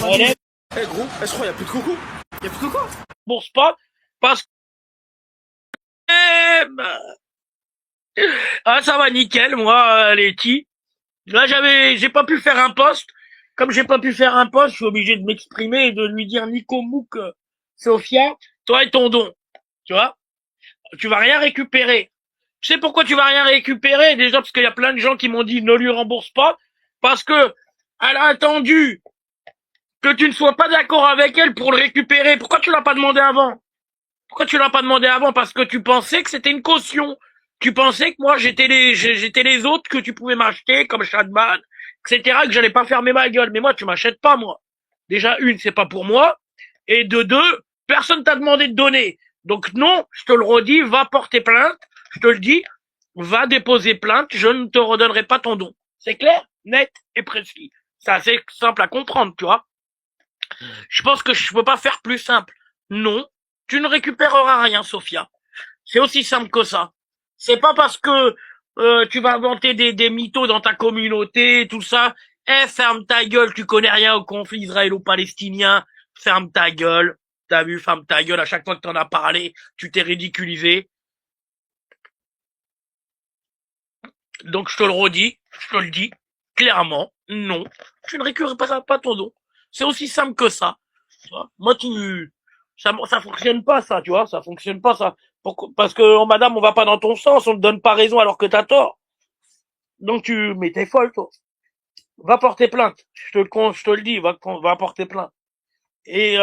Allez, Eh gros, je crois qu'il n'y a plus de coco. Il n'y a plus de coco. bourse pas, parce que... Ah, ça va nickel, moi, les petits. Là, j'ai pas pu faire un post. Comme j'ai pas pu faire un post, je suis obligé de m'exprimer et de lui dire Nico Mouk, Sophia, toi et ton don. Tu vois? Tu vas rien récupérer. Tu sais pourquoi tu vas rien récupérer? Déjà, parce qu'il y a plein de gens qui m'ont dit ne lui rembourse pas. Parce que, elle a attendu que tu ne sois pas d'accord avec elle pour le récupérer. Pourquoi tu l'as pas demandé avant? Pourquoi tu l'as pas demandé avant? Parce que tu pensais que c'était une caution. Tu pensais que moi j'étais les autres que tu pouvais m'acheter comme Shadman, etc. Que j'allais pas fermer ma gueule. Mais moi tu m'achètes pas moi. Déjà une c'est pas pour moi et de deux personne t'a demandé de donner. Donc non, je te le redis, va porter plainte. Je te le dis, va déposer plainte. Je ne te redonnerai pas ton don. C'est clair, net et précis. C'est assez simple à comprendre, tu vois. Je pense que je peux pas faire plus simple. Non, tu ne récupéreras rien, Sophia. C'est aussi simple que ça. C'est pas parce que tu vas inventer des mythos dans ta communauté, tout ça. Eh, ferme ta gueule, tu connais rien au conflit israélo-palestinien. Ferme ta gueule. T'as vu, ferme ta gueule. À chaque fois que t'en as parlé, tu t'es ridiculisé. Donc je te le redis, je te le dis clairement, non, tu ne récupéreras pas ton don. C'est aussi simple que ça. Tu vois. Moi, ça fonctionne pas ça, tu vois, ça fonctionne pas ça. Parce que madame, on va pas dans ton sens, on te donne pas raison alors que t'as tort. Donc mais t'es folle toi. Va porter plainte. Je te le dis, va porter plainte. Et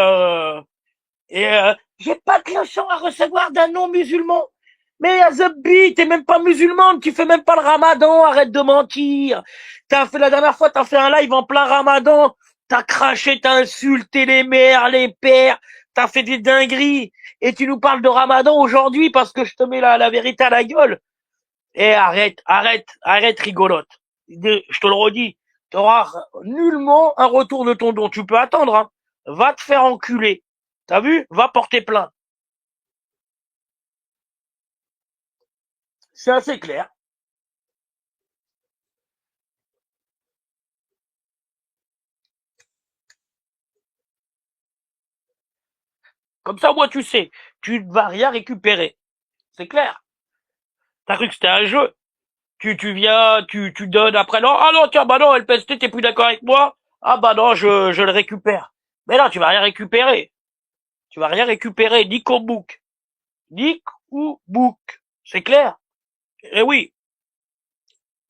j'ai pas de leçon à recevoir d'un non-musulman. Mais Azabbi, t'es même pas musulmane, tu fais même pas le ramadan, arrête de mentir. La dernière fois, t'as fait un live en plein ramadan, t'as craché, t'as insulté les mères, les pères, t'as fait des dingueries, et tu nous parles de ramadan aujourd'hui parce que je te mets la vérité à la gueule. Eh, arrête, rigolote. Je te le redis, t'auras nullement un retour de ton don. Tu peux attendre, hein. Va te faire enculer. T'as vu? Va porter plainte. C'est assez clair. Comme ça, moi, tu sais, tu ne vas rien récupérer. C'est clair. T'as cru que c'était un jeu. Tu viens, tu donnes après. Non, ah non, tiens, bah non, LPST, t'es plus d'accord avec moi. Ah bah non, je le récupère. Mais non, tu vas rien récupérer. Tu vas rien récupérer, ni qu'au book. Ni ou book. C'est clair. Eh oui,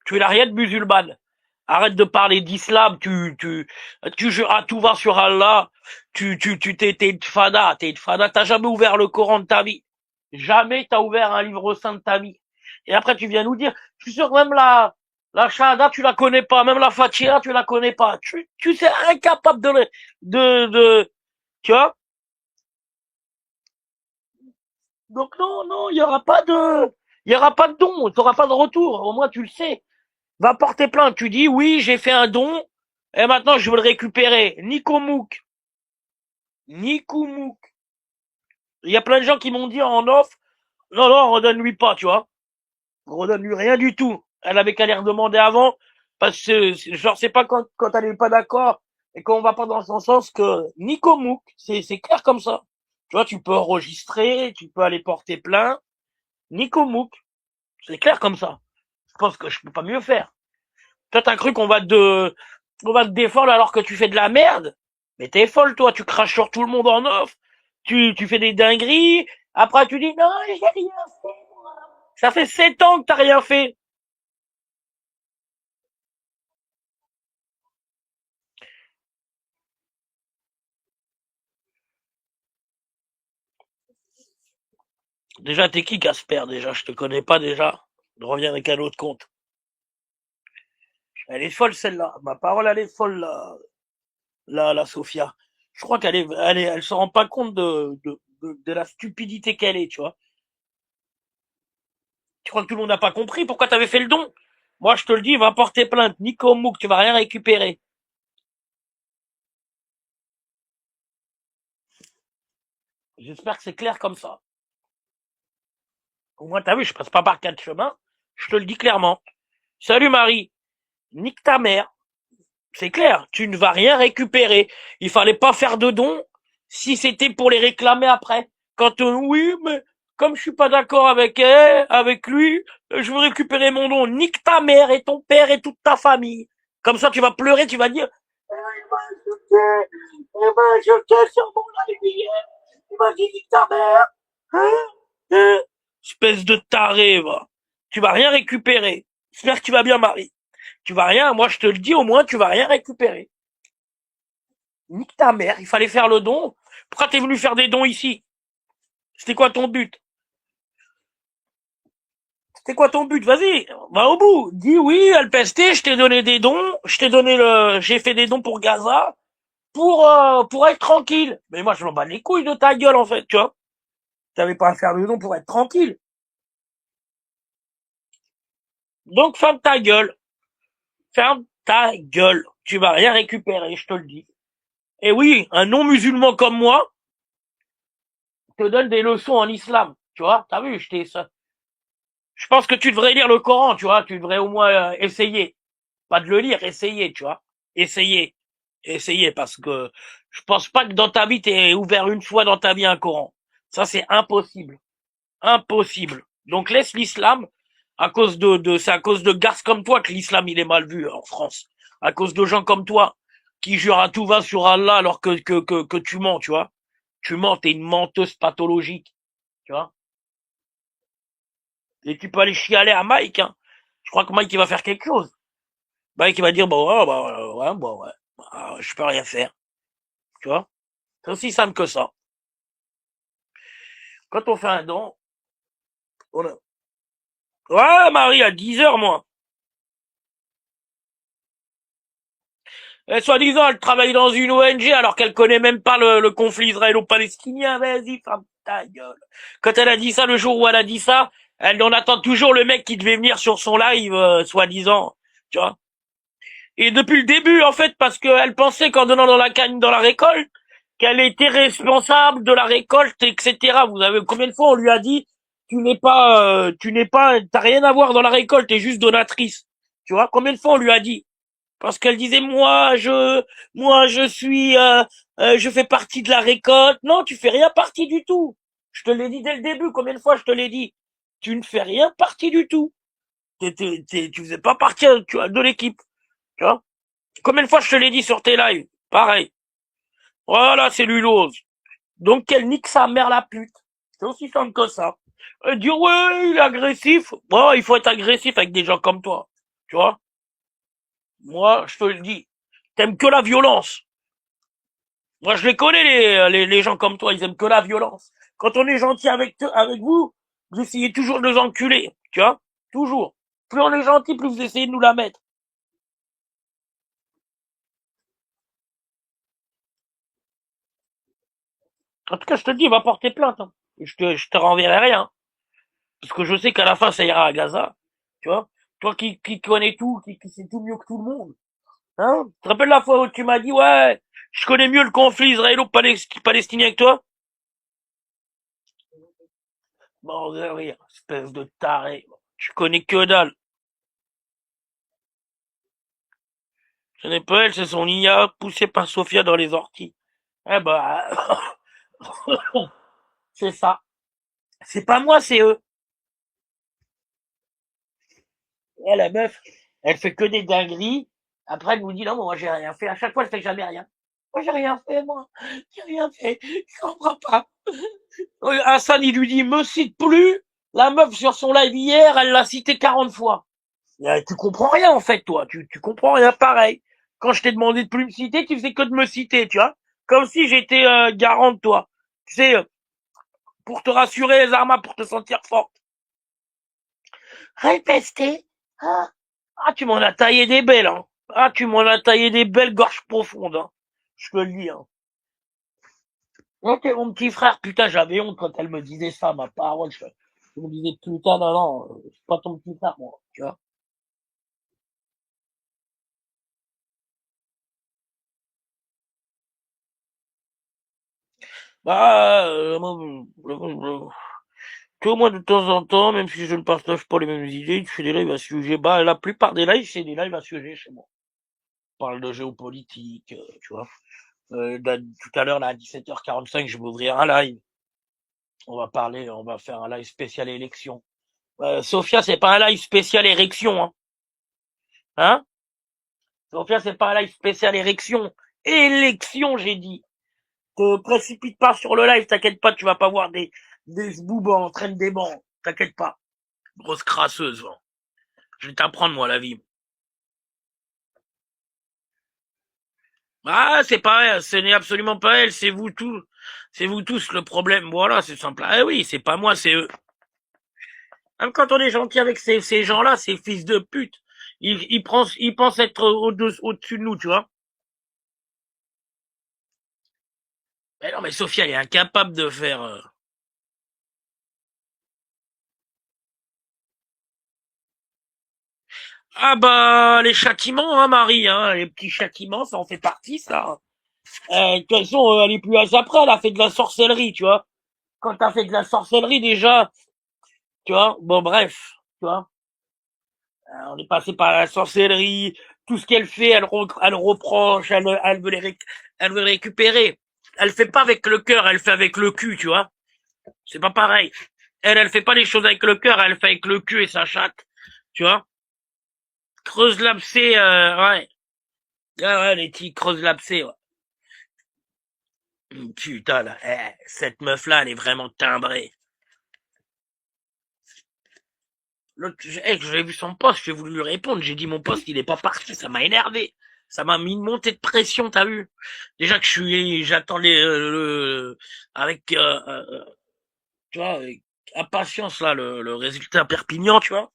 tu n'as rien de musulmane. Arrête de parler d'islam, tu jures à tout va sur Allah, t'es une fada, t'as jamais ouvert le Coran de ta vie. Jamais t'as ouvert un livre saint de ta vie. Et après, tu viens nous dire, je suis sûr que même la Shahada, tu la connais pas, même la Fatiha, tu la connais pas. Tu sais incapable tu vois? Donc non, il y aura pas de don, t'auras pas de retour. Au moins, tu le sais. Va porter plainte. Tu dis, oui, j'ai fait un don, et maintenant, je veux le récupérer. Nico Mouk. Nico Mouk. Il y a plein de gens qui m'ont dit en off, non, redonne-lui pas, tu vois. Redonne-lui rien du tout. Elle avait qu'à les redemander avant, parce que, genre, c'est pas quand elle est pas d'accord, et qu'on va pas dans son sens que Nico Mouk, c'est clair comme ça. Tu vois, tu peux enregistrer, tu peux aller porter plainte. Nico Mouk. C'est clair comme ça. Je pense que je peux pas mieux faire. Toi, t'as cru on va te défendre alors que tu fais de la merde? Mais t'es folle, toi, tu craches sur tout le monde en off. Tu fais des dingueries. Après, tu dis, non, j'ai rien fait, moi. Ça fait 7 ans que t'as rien fait. Déjà, t'es qui, Casper, déjà? Je te connais pas, déjà. Je reviens avec un autre compte. Elle est folle, celle-là. Ma parole, elle est folle, la Sophia. Je crois elle se rend pas compte de la stupidité qu'elle est, tu vois. Tu crois que tout le monde n'a pas compris pourquoi t'avais fait le don? Moi, je te le dis, va porter plainte. Nico Mouk, tu vas rien récupérer. J'espère que c'est clair comme ça. Au moins, t'as vu, je passe pas par 4 chemins. Je te le dis clairement. Salut Marie. Nique ta mère. C'est clair, tu ne vas rien récupérer. Il fallait pas faire de dons si c'était pour les réclamer après. Quand oui, mais comme je suis pas d'accord avec elle, avec lui, je veux récupérer mon don. Nique ta mère et ton père et toute ta famille. Comme ça, tu vas pleurer, tu vas dire, je t'ai sur mon live, il m'a dit nique ta mère. Hein? Hein? Espèce de taré, va. Tu vas rien récupérer. J'espère que tu vas bien, Marie. Tu vas rien, moi je te le dis, au moins tu vas rien récupérer. Nique ta mère, il fallait faire le don. Pourquoi t'es venu faire des dons ici? C'était quoi ton but? C'était quoi ton but? Vas-y, va au bout. Dis oui, Alpesté, je t'ai donné des dons, j'ai fait des dons pour Gaza, pour être tranquille. Mais moi, je m'en bats les couilles de ta gueule, en fait, tu vois. T'avais pas à faire de dons pour être tranquille. Donc, ferme ta gueule. Ferme ta gueule. Tu vas rien récupérer, je te le dis. Et oui, un non-musulman comme moi te donne des leçons en islam. Tu vois, t'as vu, je pense que tu devrais lire le Coran, tu vois, tu devrais au moins essayer. Pas de le lire, essayer, tu vois. Essayer. Essayer, parce que je pense pas que dans ta vie, t'aies ouvert une fois dans ta vie un Coran. Ça, c'est impossible. Impossible. Donc laisse l'islam, c'est à cause de garces comme toi que l'islam, il est mal vu en France. À cause de gens comme toi, qui jurent à tout va sur Allah alors que tu mens, tu vois. Tu mens, t'es une menteuse pathologique, tu vois. Et tu peux aller chialer à Mike, hein. Je crois que Mike, il va faire quelque chose. Mike, il va dire, bon, ouais, ouais, ouais, je peux rien faire. Tu vois? C'est aussi simple que ça. Quand on fait un don, on a... Ouais, Marie, à 10 heures, moi. Soi-disant, elle travaille dans une ONG alors qu'elle connaît même pas le conflit israélo-palestinien. Vas-y, ferme ta gueule. Quand elle a dit ça, le jour où elle a dit ça, elle en attend toujours le mec qui devait venir sur son live, soi-disant. Tu vois? Et depuis le début, en fait, parce qu'elle pensait qu'en donnant dans la canne, dans la récolte, qu'elle était responsable de la récolte, etc. Vous avez combien de fois on lui a dit, t'as rien à voir dans la récolte, t'es juste donatrice. Tu vois? Combien de fois on lui a dit? Parce qu'elle disait, je fais partie de la récolte. Non, tu fais rien partie du tout. Je te l'ai dit dès le début. Combien de fois je te l'ai dit? Tu ne fais rien partie du tout. Tu faisais pas partie, tu vois, de l'équipe. Tu vois? Combien de fois je te l'ai dit sur tes lives? Pareil. Voilà, cellulose. Donc qu'elle nique sa mère la pute. C'est aussi simple que ça. Dire ouais, il est agressif. Bon, il faut être agressif avec des gens comme toi. Tu vois? Moi, je te le dis. T'aimes que la violence. Moi, je les connais, les gens comme toi. Ils aiment que la violence. Quand on est gentil avec vous, vous essayez toujours de nous enculer. Tu vois? Toujours. Plus on est gentil, plus vous essayez de nous la mettre. En tout cas, je te dis, va porter plainte. Hein. Je te renverrai rien. Parce que je sais qu'à la fin, ça ira à Gaza. Tu vois? Toi qui connais tout, qui sais tout mieux que tout le monde. Hein? Tu te rappelles la fois où tu m'as dit, ouais, je connais mieux le conflit israélo-palestinien que toi? Bon, de rire, espèce de taré. Tu connais que dalle. Ce n'est pas elle, c'est son IA poussé par Sofia dans les orties. Eh ben, c'est ça. C'est pas moi, c'est eux. Et la meuf, elle fait que des dingueries. Après, elle nous dit, non, moi, j'ai rien fait. À chaque fois, elle fait jamais rien. Moi, j'ai rien fait, moi. J'ai rien fait. Je comprends pas. Hassan, il lui dit, me cite plus. La meuf, sur son live hier, elle l'a cité 40 fois. Tu comprends rien, en fait, toi. Tu comprends rien pareil. Quand je t'ai demandé de plus me citer, tu faisais que de me citer, tu vois. Comme si j'étais garant de toi. Tu sais, pour te rassurer, les armes, pour te sentir forte. Répester. Ah, tu m'en as taillé des belles, hein. Ah, tu m'en as taillé des belles gorges profondes, hein. Je te le dis, hein. Ok, mon petit frère, putain, j'avais honte quand elle me disait ça, ma parole. Je me disais, putain, non, non, c'est pas ton petit frère, moi, tu vois. Bah, tu vois, moi, de temps en temps, même si je ne partage pas les mêmes idées, je fais des lives à ce sujet. Bah, la plupart des lives, c'est des lives à ce sujet chez moi. parle de géopolitique, tu vois. Tout à l'heure, là, à 17h45, je vais ouvrir un live. On va faire un live spécial élection. Sophia, c'est pas un live spécial érection, hein. Hein? Sophia, c'est pas un live spécial érection. Élection, j'ai dit. Te précipite pas sur le live, t'inquiète pas, tu vas pas voir des zboubs en train de déban. T'inquiète pas. Grosse crasseuse, hein. Je vais t'apprendre, moi, la vie. Ah, c'est pas elle, ce n'est absolument pas elle, c'est vous tous. C'est vous tous le problème. Voilà, c'est simple. Ah oui, c'est pas moi, c'est eux. Même quand on est gentil avec ces gens-là, ces fils de pute, ils pensent être au-dessus de nous, tu vois. Mais non, mais Sophia, elle est incapable de faire. Ah bah, les châtiments, hein, Marie, hein, les petits châtiments, ça en fait partie, ça. De toute façon, elle est plus âge après, elle a fait de la sorcellerie, tu vois. Quand t'as fait de la sorcellerie, déjà, tu vois, bon, bref, tu vois. On est passé par la sorcellerie, tout ce qu'elle fait, elle reproche, elle veut les récupérer. Elle fait pas avec le cœur, elle fait avec le cul, tu vois. C'est pas pareil. Elle fait pas les choses avec le cœur, elle fait avec le cul et sa chatte, tu vois. Creuse l'abcès, ouais. Ah ouais, les petits creuse l'abcès, ouais. Putain, là, cette meuf-là, elle est vraiment timbrée. L'autre, j'ai vu son poste, j'ai voulu lui répondre, j'ai dit mon poste, il est pas parti, ça m'a énervé. Ça m'a mis une montée de pression, t'as vu? Déjà que j'attendais avec, tu vois, avec impatience là le résultat à Perpignan, tu vois.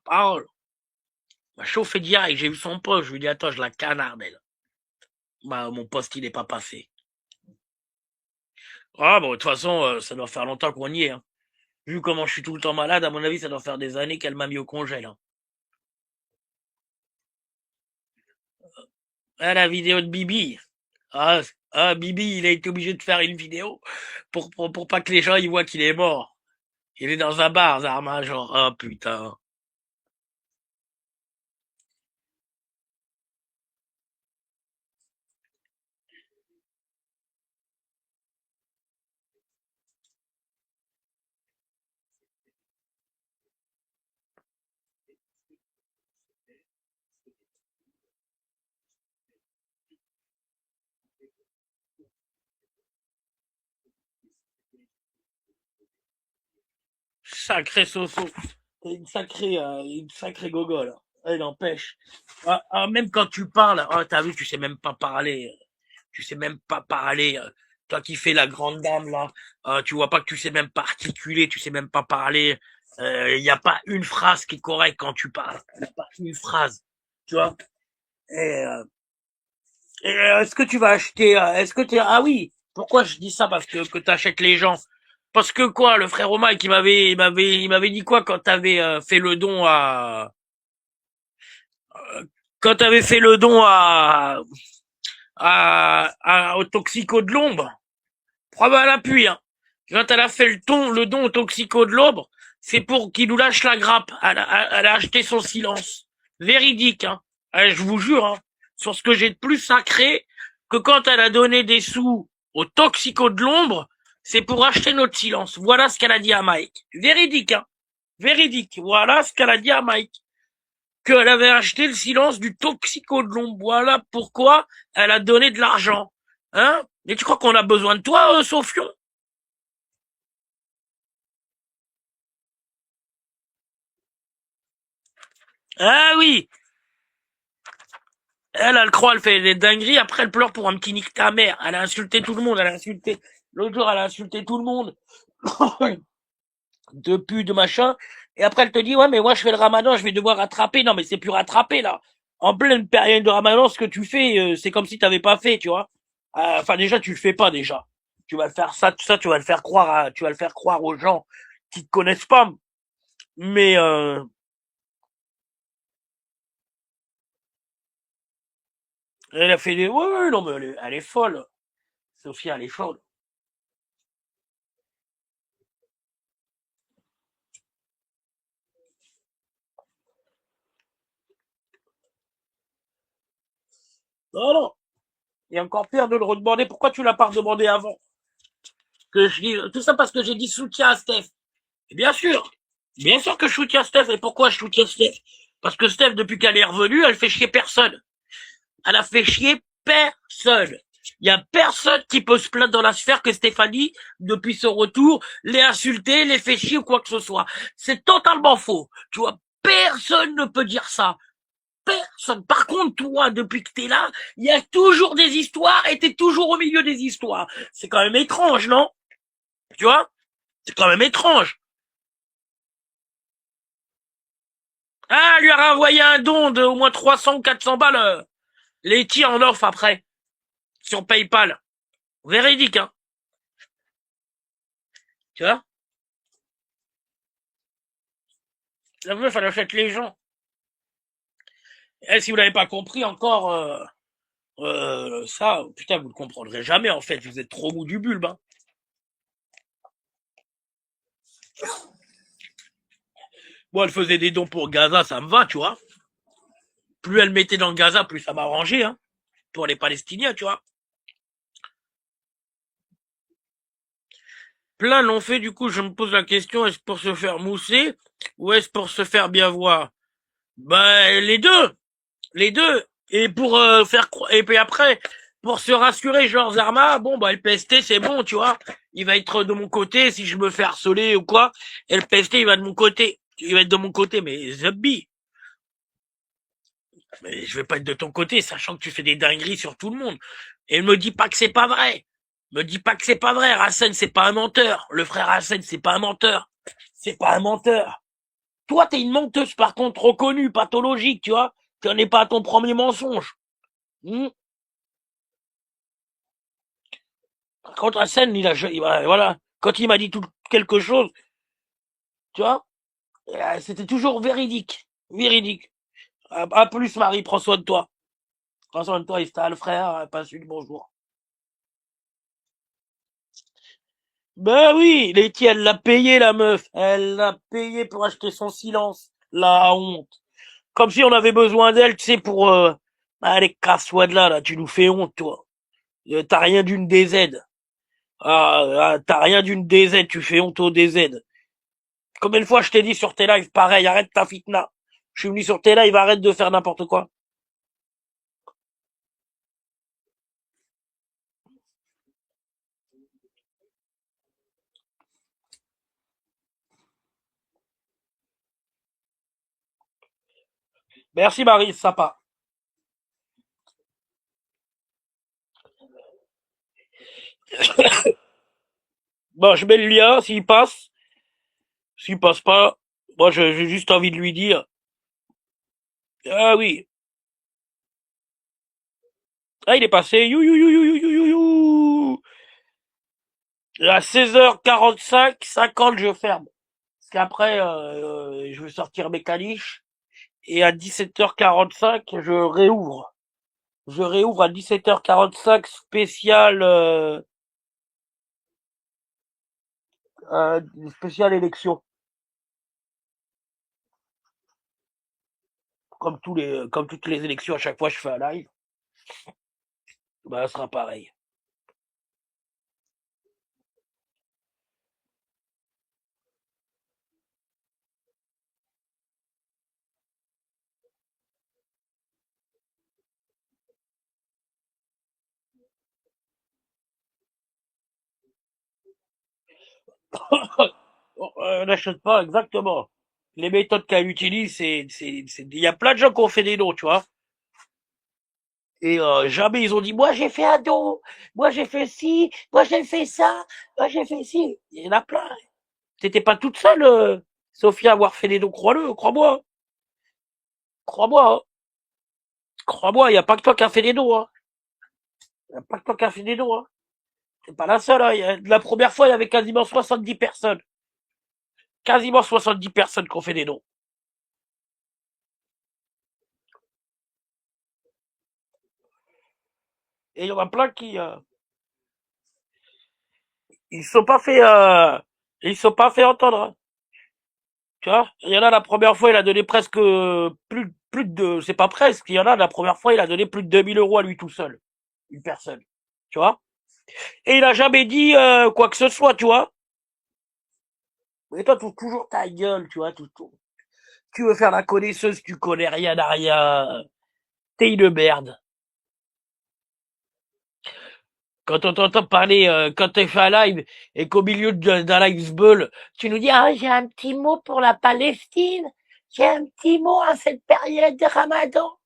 Parole, m'a chauffé direct, j'ai vu son poste, je lui ai dit attends, je la canarde elle. Bah mon poste il est pas passé. Ah bon, de toute façon, ça doit faire longtemps qu'on y est. Hein. Vu comment je suis tout le temps malade, à mon avis, ça doit faire des années qu'elle m'a mis au congèle. Hein. Ah, la vidéo de Bibi. Ah, Bibi, il a été obligé de faire une vidéo pour pas que les gens y voient qu'il est mort. Il est dans un bar, Zarma, genre, oh putain. Sacré Soso. T'es une sacrée gogole. Elle n'empêche. Même quand tu parles, t'as vu, tu sais même pas parler. Tu sais même pas parler. Toi qui fais la grande dame, là, tu vois pas que tu sais même pas articuler, tu sais même pas parler. Il y a pas une phrase qui est correcte quand tu parles. Il y a pas une phrase. Tu vois? Et, est-ce que tu vas acheter, ah oui, pourquoi je dis ça? Parce que t'achètes les gens. Parce que quoi, le frère Omar il m'avait dit quoi quand t'avais fait le don quand t'avais fait le don au toxico de l'ombre. Preuve à l'appui, hein. Quand elle a fait le don au toxico de l'ombre, c'est pour qu'il nous lâche la grappe. Elle a acheté son silence. Véridique, hein. Je vous jure, hein. Sur ce que j'ai de plus sacré, que quand elle a donné des sous au toxico de l'ombre, c'est pour acheter notre silence. Voilà ce qu'elle a dit à Mike. Véridique, hein. Véridique. Voilà ce qu'elle a dit à Mike. Qu'elle avait acheté le silence du toxico de l'ombre. Voilà pourquoi elle a donné de l'argent. Hein? Et tu crois qu'on a besoin de toi, Sofion? Ah oui, elle croit, elle fait des dingueries, après elle pleure pour un petit nique ta mère. Elle a insulté tout le monde, l'autre jour elle a insulté tout le monde. De pu, de machin. Et après elle te dit, ouais, mais moi je fais le ramadan, je vais devoir rattraper. Non, mais c'est plus rattraper, là. En pleine période de ramadan, ce que tu fais, c'est comme si t'avais pas fait, tu vois. Enfin, déjà, tu le fais pas, déjà. Tu vas le faire ça, tu vas le faire croire tu vas le faire croire aux gens qui te connaissent pas. Mais, elle a fait des, ouais, ouais, non, mais elle est folle. Sophia, elle est folle. Non, non. Et encore pire de le redemander. Pourquoi tu l'as pas redemandé avant? Que je dis, tout ça parce que j'ai dit soutien à Steph. Et bien sûr. Bien sûr que je soutiens Steph. Et pourquoi je soutiens Steph? Parce que Steph, depuis qu'elle est revenue, elle fait chier personne. Elle a fait chier personne. Il y a personne qui peut se plaindre dans la sphère que Stéphanie, depuis son retour, l'ait insulté, l'ait fait chier ou quoi que ce soit. C'est totalement faux. Tu vois, personne ne peut dire ça. Personne. Par contre, toi, depuis que t'es là, il y a toujours des histoires et t'es toujours au milieu des histoires. C'est quand même étrange, non? Tu vois? C'est quand même étrange. Ah, lui a renvoyé un don de au moins 300 ou 400 balles. Les tirs en offre après. Sur PayPal. Véridique, hein. Tu vois? La meuf, elle achète les gens. Et si vous l'avez pas compris encore, ça, putain, vous le comprendrez jamais, en fait. Vous êtes trop mou du bulbe, hein. Moi, elle faisait des dons pour Gaza, ça me va, tu vois. Plus elle mettait dans le Gaza, plus ça m'arrangeait, hein. Pour les Palestiniens, tu vois. Plein l'ont fait, du coup, je me pose la question, est-ce pour se faire mousser ou est-ce pour se faire bien voir? Ben, les deux. Les deux. Et pour et puis après, pour se rassurer, genre Zarma, bon bah le PST c'est bon, tu vois. Il va être de mon côté si je me fais harceler ou quoi. Et le PST il va de mon côté. Il va être de mon côté, mais Zubby. Mais je vais pas être de ton côté, sachant que tu fais des dingueries sur tout le monde. Et me dis pas que c'est pas vrai. Me dis pas que c'est pas vrai. Hassan c'est pas un menteur. Le frère Hassan c'est pas un menteur. C'est pas un menteur. Toi t'es une menteuse par contre reconnue, pathologique, tu vois. Tu n'en es pas à ton premier mensonge. Hmm. Contre Hassan, voilà, quand il m'a dit tout quelque chose, tu vois, c'était toujours véridique, véridique. À plus, Marie, prends soin de toi. Prends soin de toi, Istal, frère, passe une bonjour. Ben oui, Letty, elle l'a payé, la meuf. Elle l'a payé pour acheter son silence. La honte. Comme si on avait besoin d'elle, tu sais, pour... Allez, casse-toi de là, là, tu nous fais honte, toi. T'as rien d'une DZ. T'as rien d'une DZ, tu fais honte au DZ. Combien de fois je t'ai dit sur tes lives, pareil, arrête ta fitna. Je suis venu sur tes lives, arrête de faire n'importe quoi. Merci Marie, sympa. Bon, je mets le lien, s'il passe. S'il passe pas, moi j'ai juste envie de lui dire. Ah oui. Ah, il est passé. You, you, you, you, you, you, you, you. À 16h45, 50, je ferme. Parce qu'après, je vais sortir mes caniches. Et à 17h45, je réouvre. Je réouvre à 17h45 spécial, spécial élection. Comme toutes les élections, à chaque fois, je fais un live. Bah, ça sera pareil. N'achète pas, exactement. Les méthodes qu'elle utilise, il y a plein de gens qui ont fait des dons, tu vois. Et jamais ils ont dit, moi j'ai fait un don, moi j'ai fait ci, moi j'ai fait ça, moi j'ai fait ci. Il y en a plein. T'étais pas toute seule, Sophia, à avoir fait des dons, crois-le, crois-moi. Crois-moi, hein. Crois-moi, il n'y a pas que toi qui a fait des dons, hein. Il n'y a pas que toi qui a fait des dons, hein. C'est pas la seule, hein. La première fois, il y avait quasiment 70 personnes. Quasiment 70 personnes qui ont fait des dons. Et il y en a plein qui, ils se sont pas fait, ils se sont pas fait entendre, hein. Tu vois? Il y en a la première fois, il a donné presque plus plus de, c'est pas presque, il y en a, la première fois, il a donné plus de 2 000 € à lui tout seul. Une personne. Tu vois? Et il a jamais dit, quoi que ce soit, tu vois? Mais toi, toujours ta gueule, tu vois, tu veux faire la connaisseuse, tu connais rien à rien. T'es une merde. Quand on t'entend parler, quand t'es fait un live, et qu'au milieu d'un live bull, tu nous dis, ah, j'ai un petit mot pour la Palestine. J'ai un petit mot à cette période de Ramadan.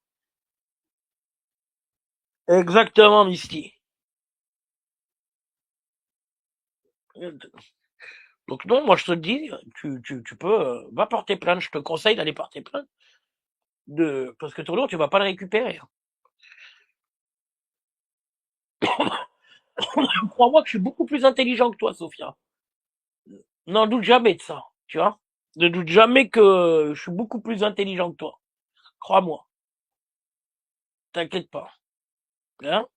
Exactement, Misty. Donc non, moi je te le dis, tu peux, va porter plainte. Je te conseille d'aller porter plainte. Parce que ton nom, tu vas pas le récupérer. Crois-moi que je suis beaucoup plus intelligent que toi, Sophia. N'en doute jamais de ça, tu vois. Ne doute jamais que je suis beaucoup plus intelligent que toi. Crois-moi. T'inquiète pas. Hein?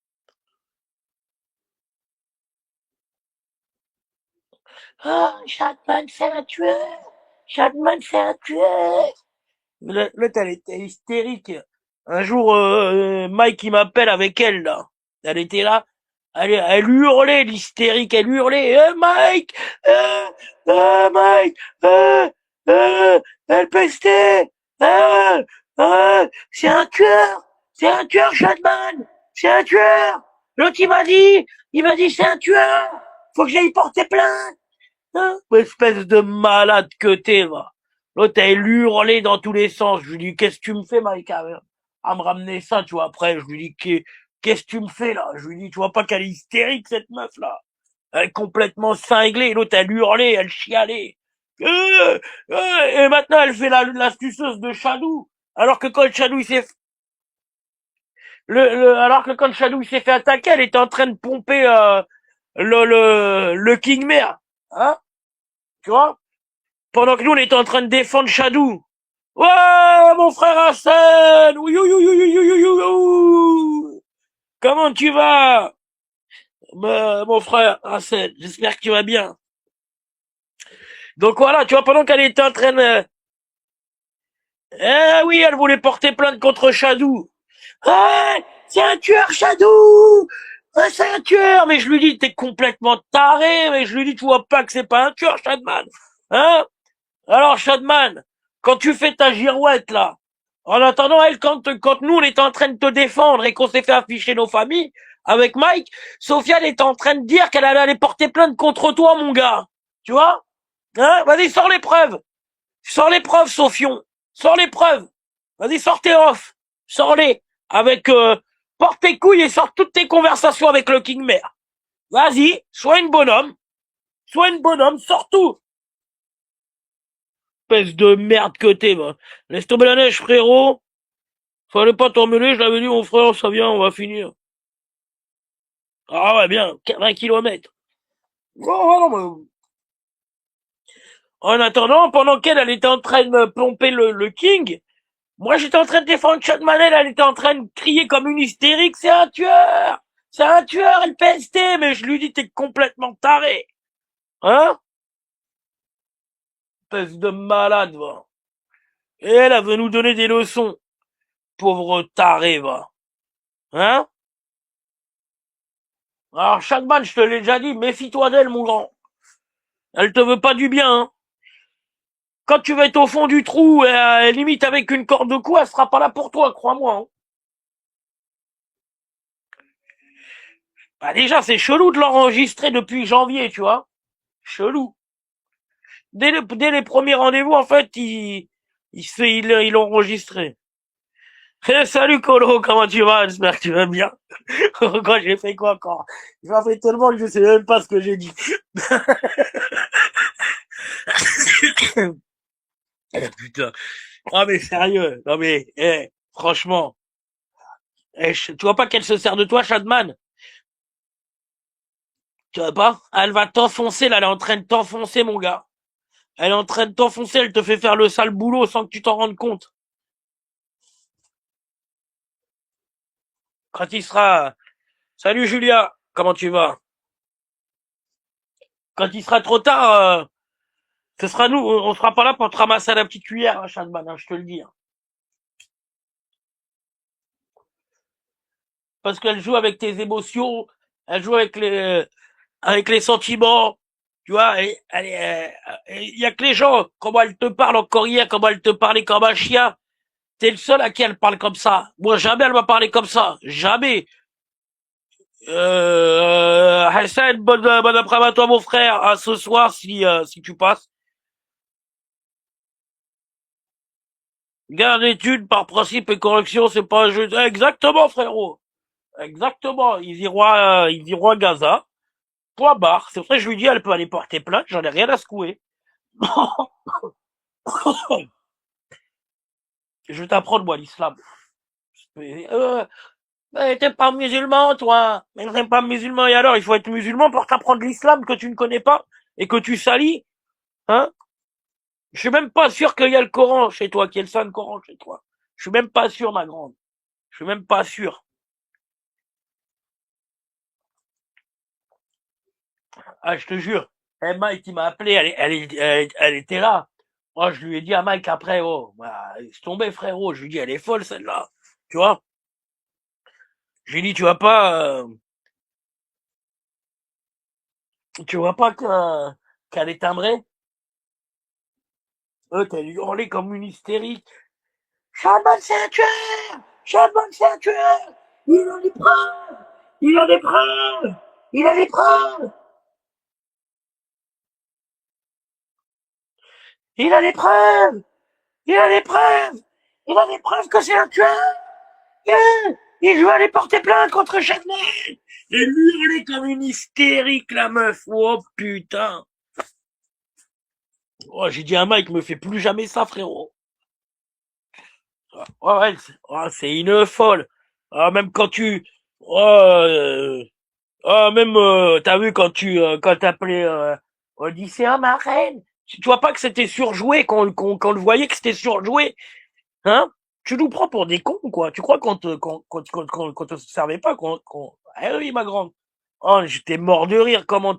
Ah, Chapman, c'est un tueur! Chapman, c'est un tueur! L'autre, elle était hystérique. Un jour, Mike, il m'appelle avec elle, là. Elle était là. Elle hurlait, l'hystérique, elle hurlait. Mike! Mike! Elle pestait! Euh, c'est un tueur! C'est un tueur, Chapman! C'est un tueur! L'autre, il m'a dit, c'est un tueur! Faut que j'aille porter plainte! Hein, espèce de malade que t'es, va. L'autre, elle hurlait dans tous les sens. Je lui dis, qu'est-ce que tu me fais, Maïka, à me ramener ça, tu vois. Après, je lui dis, qu'est-ce que tu me fais, là? Je lui dis, tu vois pas qu'elle est hystérique, cette meuf, là. Elle est complètement cinglée. L'autre, elle hurlait, elle chialait. Et maintenant, elle fait l'astucieuse de Shadou. Alors que quand Shadou, il s'est, alors que quand Shadou, il s'est fait attaquer, elle était en train de pomper, le King Mare. Hein? Tu vois? Pendant que nous, on était en train de défendre Shadou. Ouais, mon frère Hassan! Oui, oui, oui, oui, oui, oui, oui. Comment tu vas? Mon frère Hassan, j'espère que tu vas bien. Donc voilà, tu vois, pendant qu'elle était en train de... Eh oui, elle voulait porter plainte contre Shadou. Ouais, c'est un tueur, Shadou! Ouais, c'est un tueur! Mais je lui dis, t'es complètement taré, mais je lui dis, tu vois pas que c'est pas un tueur, Shadman? Hein? Alors, Shadman, quand tu fais ta girouette, là, en attendant, elle, quand nous, on était en train de te défendre et qu'on s'est fait afficher nos familles, avec Mike, Sophia, elle était en train de dire qu'elle allait aller porter plainte contre toi, mon gars. Tu vois? Hein? Vas-y, sors les preuves. Sors les preuves, Sophion. Sors les preuves. Vas-y, sors tes off. Sors-les. Avec, porte tes couilles et sors toutes tes conversations avec le King Mare. Vas-y, sois une bonhomme. Sois une bonhomme, sors tout. Espèce de merde que t'es, va. Laisse tomber la neige, frérot. Fallait pas t'emmener, je l'avais dit, mon frère, ça vient, on va finir. Ah ouais, bien, 20 kilomètres. Oh, non, mais... En attendant, pendant qu'elle, elle était en train de pomper le King, moi j'étais en train de défendre Chad Manel, elle était en train de crier comme une hystérique, c'est un tueur! C'est un tueur, elle pestait, mais je lui dis, t'es complètement taré. Hein? Espèce de malade, va. Et elle veut nous donner des leçons. Pauvre taré, va. Hein? Alors, Chadman, je te l'ai déjà dit, méfie-toi d'elle, mon grand. Elle te veut pas du bien, hein. Quand tu vas être au fond du trou, limite avec une corde de cou, elle sera pas là pour toi, crois-moi, hein. Bah, déjà, c'est chelou de l'enregistrer depuis janvier, tu vois. Chelou. Dès les premiers rendez-vous, en fait, ils l'ont enregistré. Salut, Colo, comment tu vas? J'espère que tu vas bien. Quoi, j'ai fait quoi encore? J'ai fait tellement que je sais même pas ce que j'ai dit. Putain. Ah, mais sérieux. Non, mais, franchement. Tu vois pas qu'elle se sert de toi, Shadman? Tu vois pas? Elle va t'enfoncer, là, elle est en train de t'enfoncer, mon gars. Elle est en train de t'enfoncer, elle te fait faire le sale boulot sans que tu t'en rendes compte. Quand il sera... Salut, Julia. Comment tu vas? Quand il sera trop tard, ce sera nous, on sera pas là pour te ramasser à la petite cuillère, hein, Shadman, hein, je te le dis, hein. parce qu'elle joue avec tes émotions, elle joue avec les sentiments, tu vois, il y a que les gens, comment elle te parle encore hier, comment elle te parlait comme un chien, t'es le seul à qui elle parle comme ça. Moi, jamais elle m'a parlé comme ça, jamais. Hassan, bonne après-midi à toi, mon frère, à ce soir, si tu passes. Garde d'études, par principe et correction, c'est pas un jeu. Exactement, frérot. Exactement. Ils iront à Gaza. Point barre. C'est vrai que je lui dis, elle peut aller porter plainte, j'en ai rien à secouer. Je vais t'apprendre, moi, l'islam. Euh, t'es pas musulman, toi. Mais t'es pas musulman, et alors, il faut être musulman pour t'apprendre l'islam que tu ne connais pas et que tu salis, hein? Je suis même pas sûr qu'il y a le Coran chez toi, qu'il y ait le Saint-Coran chez toi. Je suis même pas sûr, ma grande. Je suis même pas sûr. Ah, je te jure. Eh, Mike, il m'a appelé, elle était là. Moi, je lui ai dit à Mike après, oh, bah, laisse tomber, frérot. Je lui ai dit, elle est folle, celle-là. Tu vois? J'ai dit, tu vois pas qu'elle est timbrée? Qu'elle hurlait comme une hystérique. Chapman, c'est un tueur! Chapman, c'est un tueur! Il a des preuves! Il a des preuves! Il a des preuves! Il a des preuves! Il a des preuves! Il a des preuves que c'est un tueur! Et je vais aller porter plainte contre Chanel! Et hurler comme une hystérique, la meuf! Oh putain! Oh, j'ai dit à Mike, me fais plus jamais ça, frérot! Oh, ouais, c'est une folle! Ah, même quand tu... Oh, même, t'as vu quand t'appelais, Odyssée ma reine? Tu vois pas que c'était surjoué, qu'on le voyait que c'était surjoué? Hein? Tu nous prends pour des cons, quoi. Tu crois qu'on te servait pas, ah oui, ma grande. Oh, j'étais mort de rire, comment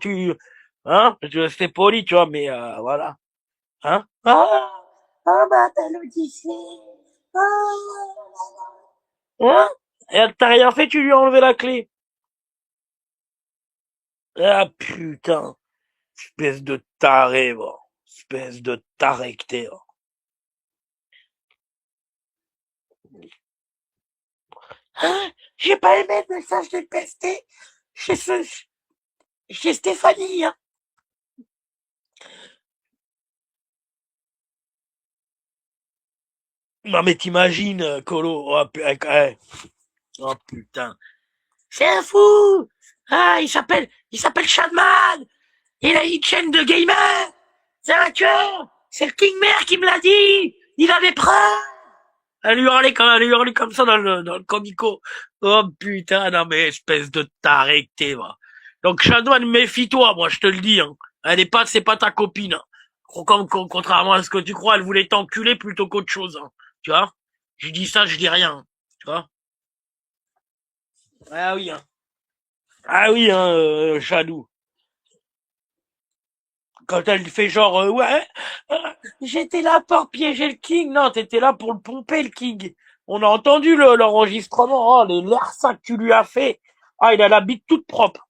hein? Je restais poli, tu vois, mais, voilà. Hein? Bah, t'as l'Odyssée. Hein? Et elle t'a rien fait, tu lui as enlevé la clé. Ah, putain. Espèce de taré, va. Espèce de taré que t'es, va. Hein? J'ai pas aimé le message de testé chez chez Stéphanie, hein. Non, mais t'imagines, Colo. Oh, putain. C'est un fou! Ah, il s'appelle Shadman! Il a une chaîne de gamer! C'est un tueur! C'est le Kingmer qui me l'a dit! Il a des preuves! Elle lui hurlait comme ça dans le comico. Oh putain, non mais espèce de taré que t'es, va. Donc Shadman, méfie-toi, moi je te le dis, hein. C'est pas ta copine, hein. Contrairement à ce que tu crois, elle voulait t'enculer plutôt qu'autre chose, hein. Tu vois? Je dis ça, je dis rien, hein. Tu vois? Ah oui, hein. Ah oui, hein, Shadou. Quand elle fait genre, ouais, euh, j'étais là pour piéger le King. Non, t'étais là pour le pomper, le King. On a entendu l'enregistrement. Oh, l'air ça que tu lui as fait. Ah, il a la bite toute propre.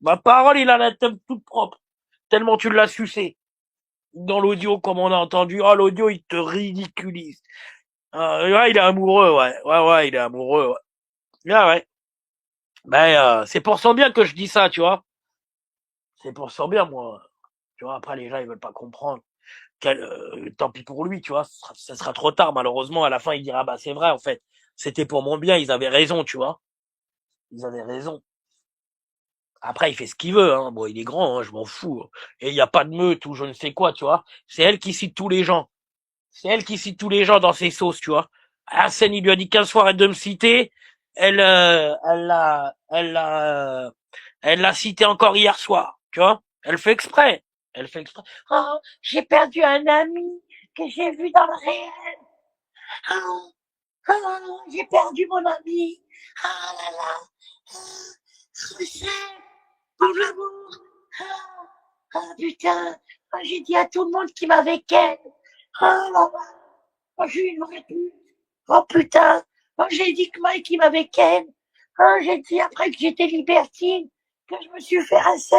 Ma parole, il a la tête toute propre. Tellement tu l'as sucé. Dans l'audio, comme on a entendu. Oh, l'audio, il te ridiculise. Ouais, il est amoureux, ouais. Ouais, il est amoureux, ouais. Ah, ouais. Ben, c'est pour son bien que je dis ça, tu vois. C'est pour son bien, moi. Tu vois, après, les gens, ils veulent pas comprendre. Tant pis pour lui, tu vois, ça sera trop tard, malheureusement, à la fin, il dira, bah, c'est vrai, en fait, c'était pour mon bien, ils avaient raison, tu vois, ils avaient raison. Après, il fait ce qu'il veut, hein, bon, il est grand, hein, je m'en fous, hein. Et il n'y a pas de meute ou je ne sais quoi, tu vois, c'est elle qui cite tous les gens, c'est elle qui cite tous les gens dans ses sauces, tu vois. Arsène, il lui a dit 15 fois arrête de me citer, elle l'a cité encore hier soir, tu vois, elle fait exprès, elle fait exprès. Oh, j'ai perdu un ami que j'ai vu dans le réel. Oh, oh, j'ai perdu mon ami. Ah là là. Je sais, pour l'amour. Ah, ah, putain. Ah, j'ai dit à tout le monde qu'il m'avait ken. Ah là là. Oh, j'ai eu une vraie pute. Oh putain. Oh, j'ai dit que Mike il m'avait ken. Hein, j'ai dit après que j'étais libertine, que je me suis fait rincer.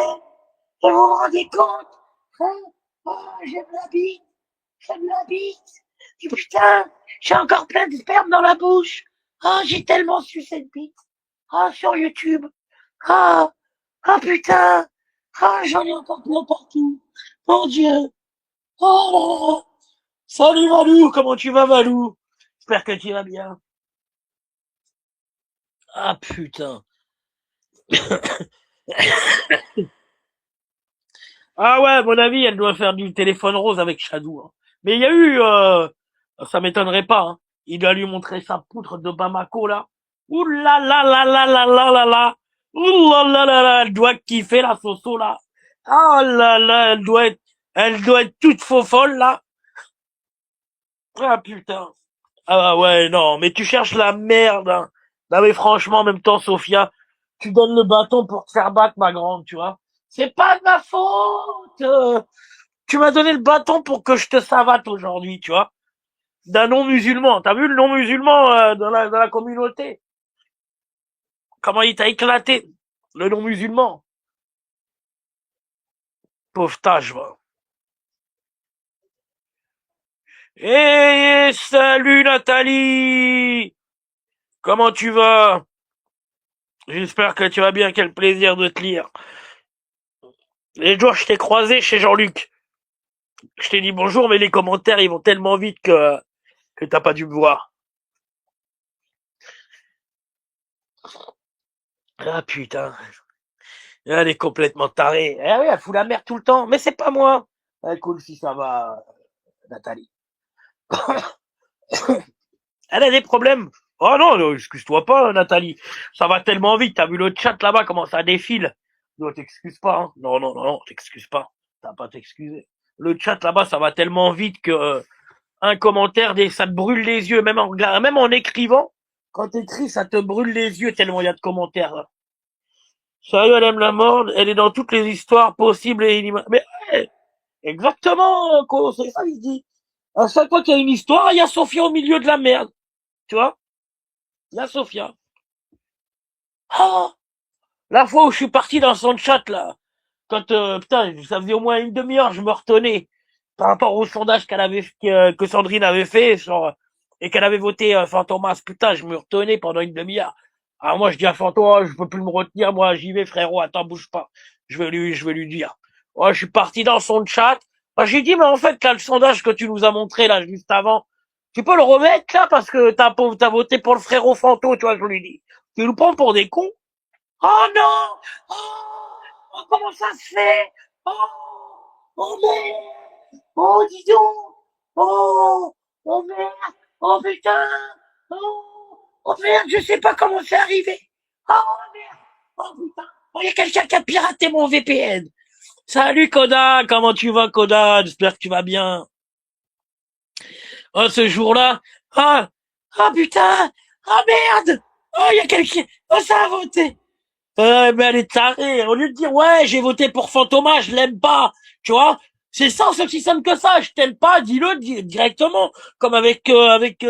Et vous vous rendez compte? Hein? Oh, j'aime la bite. Et putain, j'ai encore plein de sperme dans la bouche. Oh, j'ai tellement su cette bite. Oh, sur YouTube. Oh, oh putain. Oh, j'en ai encore plein partout. Mon Dieu. Oh là là. Salut Valou, comment tu vas Valou? J'espère que tu vas bien. Ah putain. Ah ouais, à mon avis, elle doit faire du téléphone rose avec Shadou, hein. Mais il y a eu, ça m'étonnerait pas, hein. Il doit lui montrer sa poutre de Bamako, là. Ouh là là là là là là là là. Ouh là là là là, elle doit kiffer la Soso, là. Oh là là, elle doit être toute faux folle, là. Ah putain. Ah ouais, non, mais tu cherches la merde, hein. Non mais franchement, en même temps, Sophia, tu donnes le bâton pour te faire battre, ma grande, tu vois. C'est pas de ma faute. Tu m'as donné le bâton pour que je te savate aujourd'hui, tu vois. D'un non-musulman. T'as vu le non-musulman dans la communauté? Comment il t'a éclaté? Le non-musulman. Pauvre tâche, va. Eh, salut Nathalie! Comment tu vas? J'espère que tu vas bien, quel plaisir de te lire. Les jours, je t'ai croisé chez Jean-Luc. Je t'ai dit bonjour, mais les commentaires, ils vont tellement vite que t'as pas dû me voir. Ah putain, elle est complètement tarée. Eh oui, elle fout la merde tout le temps, mais c'est pas moi. Ah, cool si ça va, Nathalie. Elle a des problèmes. Oh non, non, excuse-toi pas, Nathalie. Ça va tellement vite. T'as vu le chat là-bas, comment ça défile. Non, t'excuses pas, hein. Non, non, non, non, t'excuses pas. T'as pas à t'excuser. Le chat là-bas, ça va tellement vite que un commentaire, ça te brûle les yeux, même en écrivant. Quand t'écris, ça te brûle les yeux tellement il y a de commentaires, là. Sérieux, elle aime la mort, elle est dans toutes les histoires possibles et inimaginables. Mais ouais, exactement, quoi, c'est ça il dit. À chaque fois qu'il y a une histoire, il y a Sophia au milieu de la merde. Tu vois? Il y a Sophia. Ah, la fois où je suis parti dans son chat, là, quand, putain, ça faisait au moins une demi-heure, je me retenais par rapport au sondage que Sandrine avait fait et qu'elle avait voté Fantomas. Putain, je me retenais pendant une demi-heure. Alors moi, je dis à Fantomas, je peux plus me retenir, moi, j'y vais, frérot, attends, bouge pas. Je vais lui dire. Ouais, je suis parti dans son chat. Moi, j'ai dit, mais en fait, là, le sondage que tu nous as montré, là, juste avant, tu peux le remettre, là, parce que t'as voté pour le frérot Fanto, tu vois, je lui dis. Tu nous prends pour des cons? Oh non! Oh! Oh, comment ça se fait? Oh! Oh merde! Oh, dis donc! Oh! Oh merde! Oh putain! Oh! Oh merde, je sais pas comment c'est arrivé! Oh merde! Oh putain! Oh, y a quelqu'un qui a piraté mon VPN! Salut Koda! Comment tu vas Koda? J'espère que tu vas bien. Oh, ce jour-là! Ah! Ah putain! Ah merde! Oh, y a quelqu'un! Oh, ça a voté! Mais elle est tarée. Au lieu de dire, ouais, j'ai voté pour Fantomas, je l'aime pas. Tu vois? C'est ça, c'est aussi simple que ça. Je t'aime pas, dis-le directement. Comme avec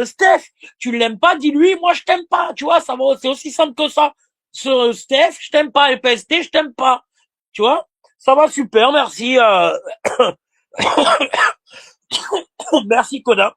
Steph. Tu l'aimes pas, dis-lui, moi, je t'aime pas. Tu vois, ça va, c'est aussi simple que ça. Steph, je t'aime pas. Et PST, je t'aime pas. Tu vois? Ça va super, merci, merci, Koda.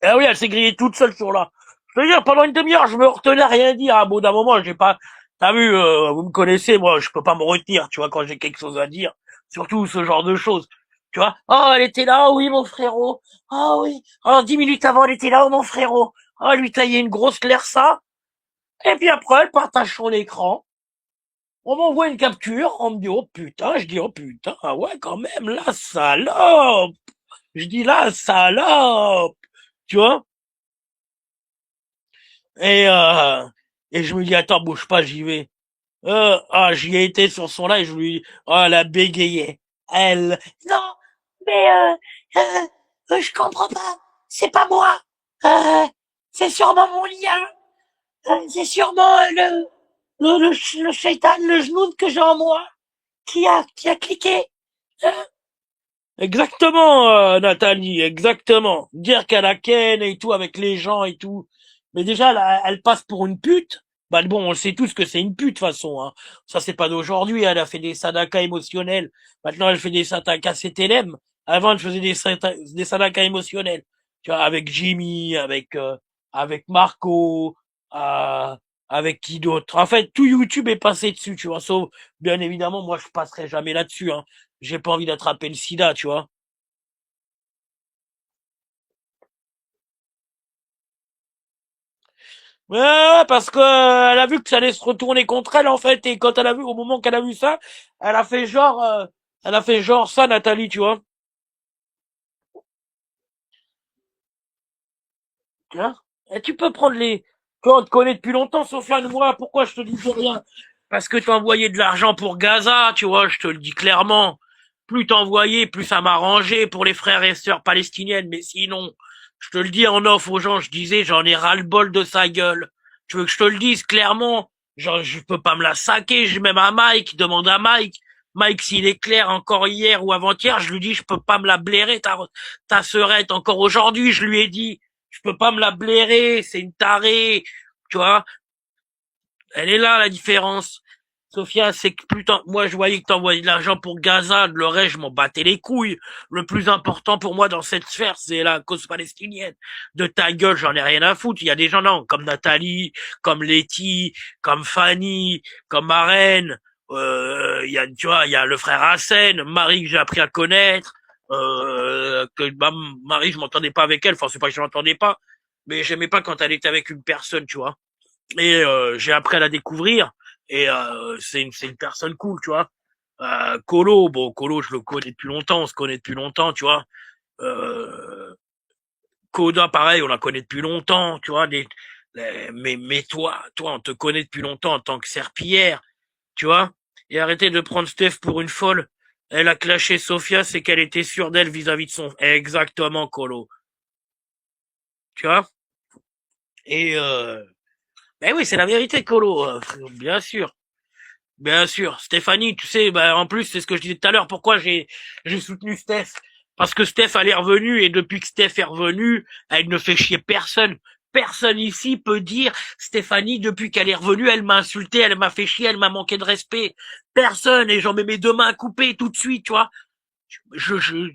Eh oui, elle s'est grillée toute seule sur là. Je veux dire, pendant une demi-heure, je me retenais à rien dire. À bout d'un moment, j'ai pas. T'as vu, vous me connaissez, moi, je peux pas me retenir, tu vois, quand j'ai quelque chose à dire. Surtout ce genre de choses. Tu vois. Oh, elle était là, oh oui, mon frérot. Oh oui. Oh, 10 minutes avant, elle était là, oh mon frérot. Oh, lui tailler une grosse ça. Et puis après, elle partage son écran. On m'envoie une capture, on me dit, oh putain, je dis, oh putain, ah ouais, quand même, la salope. Je dis, la salope. Tu vois. Et, euh, et je me dis, attends, bouge pas, j'y vais. J'y ai été sur son live, je lui, oh, elle a bégayé. Elle, non, mais, je comprends pas. C'est pas moi. Euh, c'est sûrement mon lien. C'est sûrement le shaitan, le genou que j'ai en moi, qui a cliqué. Euh, Exactement, Nathalie, exactement. Dire qu'elle a ken et tout avec les gens et tout. Mais déjà, elle passe pour une pute. Bah bon, on le sait tous que c'est une pute, de toute façon, hein. Ça, c'est pas d'aujourd'hui. Elle a fait des sadakas émotionnels. Maintenant, elle fait des sadakas CTLM. Avant, elle faisait des sadakas émotionnels. Tu vois, avec Jimmy, avec Marco, euh, avec qui d'autre. En fait, tout YouTube est passé dessus, tu vois. Sauf, bien évidemment, moi, je passerai jamais là-dessus, hein. J'ai pas envie d'attraper le sida, tu vois. Ouais, ouais, parce que elle a vu que ça allait se retourner contre elle en fait, et quand elle a vu, au moment qu'elle a vu ça, elle a fait genre ça, Nathalie, tu vois. Hein. Et tu peux prendre les. Toi, on te connaît depuis longtemps, Sofiane, moi, pourquoi je te dis rien? Parce que t'envoyais de l'argent pour Gaza, tu vois, je te le dis clairement. Plus t'envoyais, plus ça m'arrangeait pour les frères et sœurs palestiniennes, mais sinon, je te le dis en off aux gens, je disais, j'en ai ras-le-bol de sa gueule. Tu veux que je te le dise clairement? Genre, je peux pas me la saquer, je même à Mike, demande à Mike. Mike, s'il est clair, encore hier ou avant-hier, je lui dis, je peux pas me la blairer, ta sœurette, encore aujourd'hui, je lui ai dit, je peux pas me la blairer, c'est une tarée, tu vois. Elle est là, la différence. Sophia, c'est que putain, moi je voyais que t'envoyais de l'argent pour Gaza, le reste je m'en battais les couilles. Le plus important pour moi dans cette sphère, c'est la cause palestinienne. De ta gueule, j'en ai rien à foutre. Il y a des gens non, comme Nathalie, comme Letty, comme Fanny, comme Marraine. Il y a, tu vois, il y a le frère Hassen, Marie que j'ai appris à connaître. Que bah, Marie, je m'entendais pas avec elle. Enfin, c'est pas que je m'entendais pas, mais j'aimais pas quand elle était avec une personne, tu vois. Et j'ai appris à la découvrir. Et c'est une personne cool, tu vois. Colo, bon, Colo, je le connais depuis longtemps, on se connaît depuis longtemps, tu vois. Euh, Koda, pareil, on la connaît depuis longtemps, tu vois. Mais toi, on te connaît depuis longtemps en tant que serpillière, tu vois. Et arrêtez de prendre Steph pour une folle. Elle a clashé Sofia, c'est qu'elle était sûre d'elle vis-à-vis de son... Exactement, Colo. Tu vois. Et ben oui, c'est la vérité, Colo. Bien sûr. Bien sûr, Stéphanie, tu sais, bah, en plus, c'est ce que je disais tout à l'heure, pourquoi j'ai soutenu Steph. Parce que Steph, elle est revenue, et depuis que Steph est revenue, elle ne fait chier personne. Personne ici peut dire, Stéphanie, depuis qu'elle est revenue, elle m'a insulté, elle m'a fait chier, elle m'a manqué de respect. Personne, et j'en mets mes deux mains coupées tout de suite, tu vois.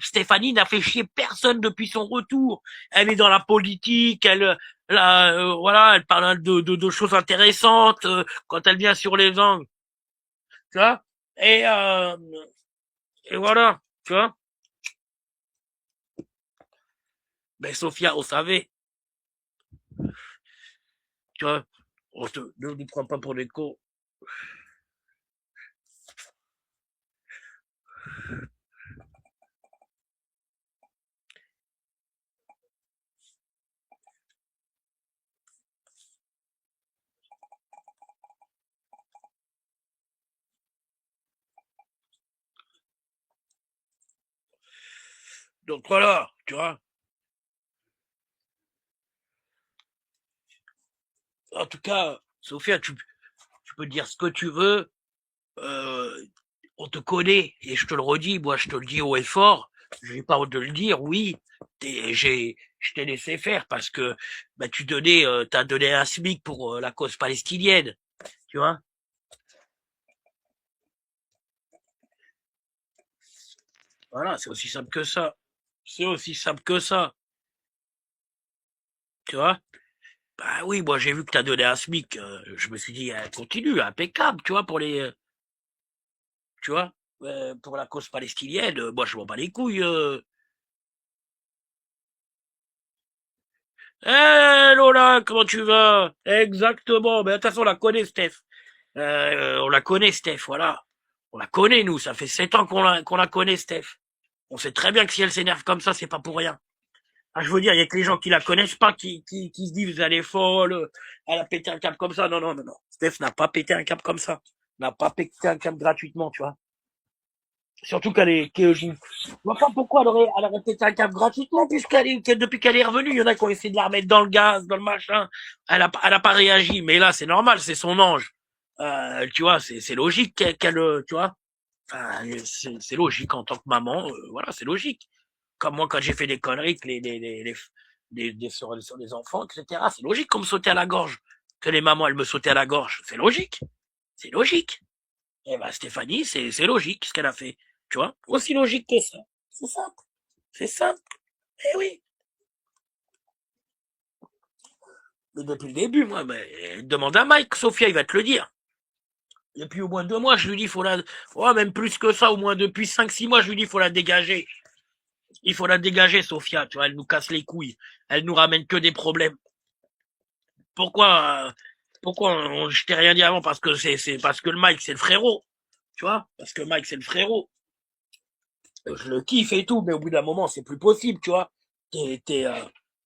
Stéphanie n'a fait chier personne depuis son retour. Elle est dans la politique, voilà, elle parle de choses intéressantes, quand elle vient sur les angles. Tu vois. Et, euh, et voilà, tu vois. Ben, Sophia, on savait, tu vois. Ne nous prend pas pour des cons. Donc voilà, tu vois. En tout cas, Sophia, tu peux dire ce que tu veux. Euh, on te connaît, et je te le redis, moi je te le dis haut et fort. J'ai pas honte de le dire, oui. Je t'ai laissé faire parce que bah, t'as donné un SMIC pour la cause palestinienne, tu vois. Voilà, c'est aussi simple que ça. C'est aussi simple que ça, tu vois. Bah oui, moi j'ai vu que t'as donné un SMIC, je me suis dit, continue, impeccable, tu vois, tu vois, pour la cause palestinienne, moi je m'en bats les couilles. Lola, comment tu vas? Exactement, mais de toute façon on la connaît, Steph. On la connaît, Steph, voilà. On la connaît, nous, ça fait 7 ans qu'on la connaît, Steph. On sait très bien que si elle s'énerve comme ça, c'est pas pour rien. Ah, je veux dire, il y a que les gens qui la connaissent pas qui se disent, elle est folle, elle a pété un câble comme ça. Non, non, non, non. Steph n'a pas pété un câble comme ça. N'a pas pété un câble gratuitement, tu vois. Surtout je vois pas pourquoi elle aurait pété un câble gratuitement, depuis qu'elle est revenue, il y en a qui ont essayé de la remettre dans le gaz, dans le machin. Elle a pas réagi, mais là, c'est normal, c'est son ange. Tu vois, c'est logique tu vois. Enfin, c'est logique en tant que maman, voilà, c'est logique. Comme moi, quand j'ai fait des conneries, que sur les enfants, etc., c'est logique qu'on me sautait à la gorge. que les mamans, elles me sautaient à la gorge. C'est logique. C'est logique. Eh ben, Stéphanie, c'est logique ce qu'elle a fait. Tu vois? Aussi logique que ça. C'est simple. C'est simple. Eh oui. Mais depuis le début, moi, demande à Mike, Sophia, il va te le dire. Depuis au moins 2 mois, je lui dis, même plus que ça, au moins depuis 5-6 mois, je lui dis, faut la dégager. Il faut la dégager, Sophia, tu vois, elle nous casse les couilles. Elle nous ramène que des problèmes. Pourquoi, je t'ai rien dit avant? Parce que parce que le Mike, c'est le frérot. Tu vois? Parce que Mike, c'est le frérot. Je le kiffe et tout, mais au bout d'un moment, c'est plus possible, tu vois. T'es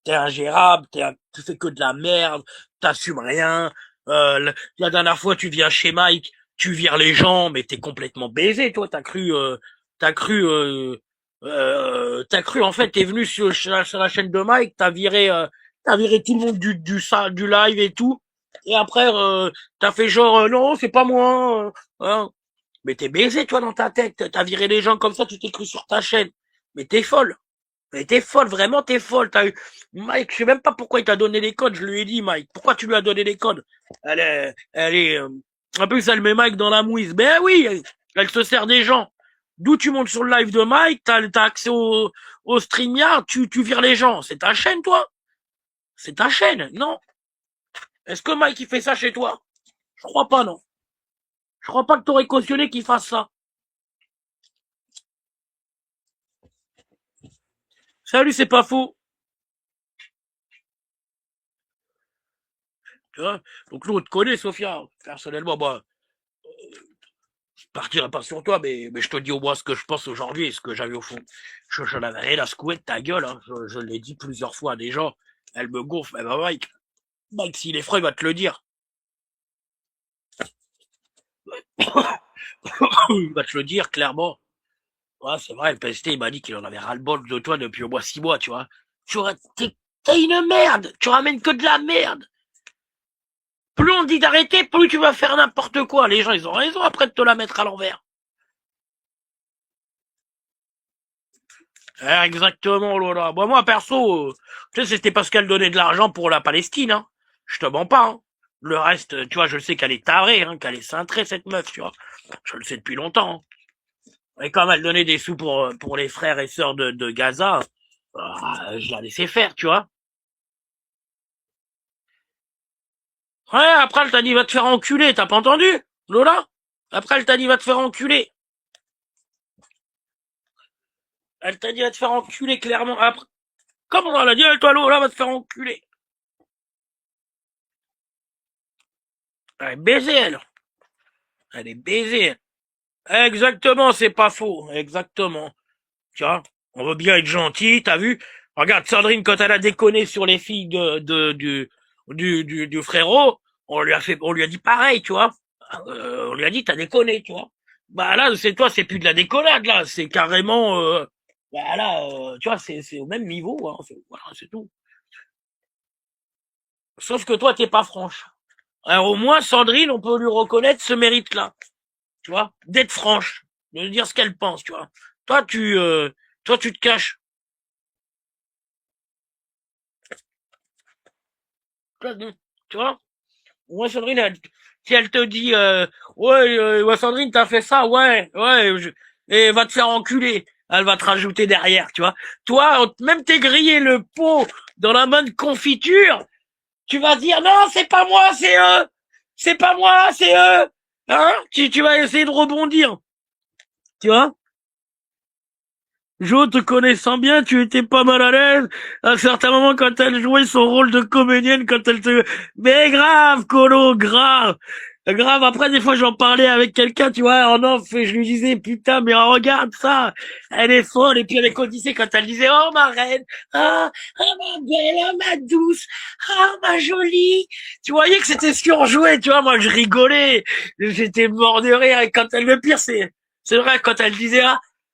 ingérable, tu fais que de la merde, t'assumes rien. La dernière fois, tu viens chez Mike, tu vires les gens, mais t'es complètement baisé, toi. T'as cru, en fait, t'es venu sur la chaîne de Mike, t'as viré tout le monde du live et tout. Et après, t'as fait genre, non, c'est pas moi, hein. Mais t'es baisé, toi, dans ta tête. T'as viré les gens comme ça, tu t'es cru sur ta chaîne. Mais t'es folle. Mais t'es folle, vraiment, t'es folle. Mike, je sais même pas pourquoi il t'a donné les codes. Je lui ai dit, Mike, pourquoi tu lui as donné les codes? Un peu, ça le met Mike dans la mouise. Ben oui, elle se sert des gens. D'où tu montes sur le live de Mike, t'as accès au StreamYard, tu vires les gens. C'est ta chaîne, toi? C'est ta chaîne, non? Est-ce que Mike, il fait ça chez toi? Je crois pas, non. Je crois pas que t'aurais cautionné qu'il fasse ça. Salut, c'est pas faux. Tu vois? Donc nous, on te connaît, Sophia. Personnellement, moi, je partirai pas sur toi, mais je te dis au moins ce que je pense aujourd'hui et ce que j'avais au fond. Je n'avais rien à secouer de ta gueule, hein. Je l'ai dit plusieurs fois à des gens. Elle me gonfle. Eh ben, Mike, s'il est frais, il va te le dire. Il va te le dire, clairement. Ouais, c'est vrai, le PST, il m'a dit qu'il en avait ras-le-bol de toi depuis au moins 6 mois, tu vois. T'es une merde! Tu ramènes que de la merde! Plus on dit d'arrêter, plus tu vas faire n'importe quoi. Les gens, ils ont raison après de te la mettre à l'envers. Exactement, Lola. Moi, perso, tu sais, c'était parce qu'elle donnait de l'argent pour la Palestine, hein. Je te mens pas, hein. Le reste, tu vois, je sais qu'elle est tarée, hein, qu'elle est cintrée, cette meuf, tu vois. Je le sais depuis longtemps, hein. Et comme elle donnait des sous pour les frères et sœurs de Gaza, je la laissais faire, tu vois. Ouais, après, elle t'a dit, va te faire enculer, t'as pas entendu, Lola? Après, elle t'a dit, va te faire enculer. Elle t'a dit, va te faire enculer, clairement. Après, comment elle a dit, toi, Lola, va te faire enculer. Elle est baisée, elle. Elle est baisée. Exactement, c'est pas faux. Exactement. Tu vois, on veut bien être gentil, t'as vu? Regarde, Sandrine, quand elle a déconné sur les filles du frérot, on lui a dit pareil, tu vois. On lui a dit, t'as déconné, tu vois. Bah là, c'est plus de la déconnade, là. C'est carrément, bah là, tu vois, c'est au même niveau, hein. Voilà, c'est tout. Sauf que toi, t'es pas franche. Alors, au moins, Sandrine, on peut lui reconnaître ce mérite-là. Tu vois, d'être franche, de dire ce qu'elle pense, tu vois. Toi, tu te caches. Tu vois. Moi, Sandrine, si elle te dit, ouais, Sandrine, t'as fait ça, et va te faire enculer. Elle va te rajouter derrière, tu vois. Toi, même t'es grillé le pot dans la main de confiture, tu vas dire, non, c'est pas moi, c'est eux. C'est pas moi, c'est eux. Hein? Tu vas essayer de rebondir. Tu vois? Jo, te connaissant bien, tu étais pas mal à l'aise à un certain moment quand elle jouait son rôle de comédienne, quand elle te... Mais grave, Colo, grave. Grave, après, des fois, j'en parlais avec quelqu'un, tu vois, en off, et je lui disais, putain, mais regarde ça, elle est folle, et puis avec Odyssée, quand elle disait, oh, ma reine, ma belle, ma douce, ma jolie, tu voyais que c'était surjoué, tu vois, moi, je rigolais, j'étais mort de rire, et quand elle, le pire, c'est vrai, quand elle disait,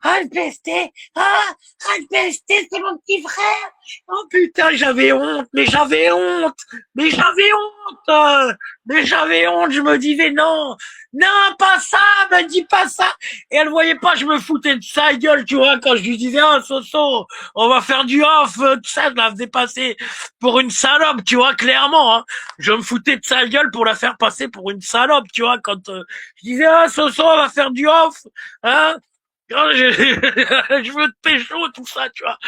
Ah, le pesté! Le pesté, c'est mon petit frère! Oh putain, j'avais honte, mais j'avais honte! Mais j'avais honte! Mais j'avais honte, je me disais non! Non, pas ça! Me dis pas ça! Et elle voyait pas, je me foutais de sa gueule, tu vois, quand je lui disais, ah, Soso, on va faire du off, tout ça, je la faisais passer pour une salope, tu vois, clairement, hein. Je me foutais de sa gueule pour la faire passer pour une salope, tu vois, quand je disais, ah, Soso, on va faire du off, hein? Quand je veux te pécho, tout ça, tu vois.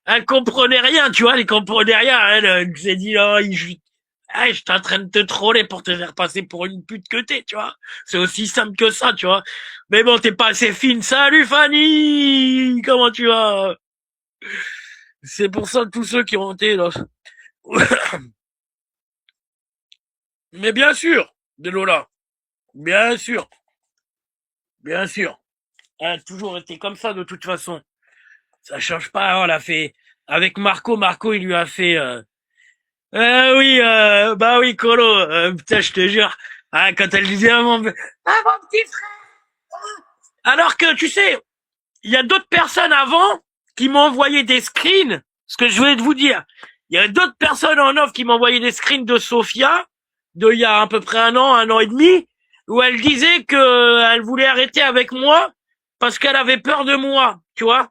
Elle comprenait rien, tu vois, elle comprenait rien. Elle s'est dit, oh, je suis en train de te troller pour te faire passer pour une pute que t'es, tu vois. C'est aussi simple que ça, tu vois. Mais bon, t'es pas assez fine. Salut Fanny! Comment tu vas? C'est pour ça que tous ceux qui ont été là. Mais bien sûr, de Lola. Bien sûr. Bien sûr. Elle a toujours été comme ça de toute façon. Ça change pas, on l'a fait avec Marco. Marco, il lui a fait. Oui, bah oui, Colo. Putain, je te jure. Ah, quand elle disait mon petit frère. Alors que tu sais, il y a d'autres personnes avant qui m'ont envoyé des screens. Ce que je voulais vous dire, il y a d'autres personnes en off qui m'ont envoyé des screens de Sophia, de il y a à peu près un an et demi, où elle disait que elle voulait arrêter avec moi parce qu'elle avait peur de moi, tu vois.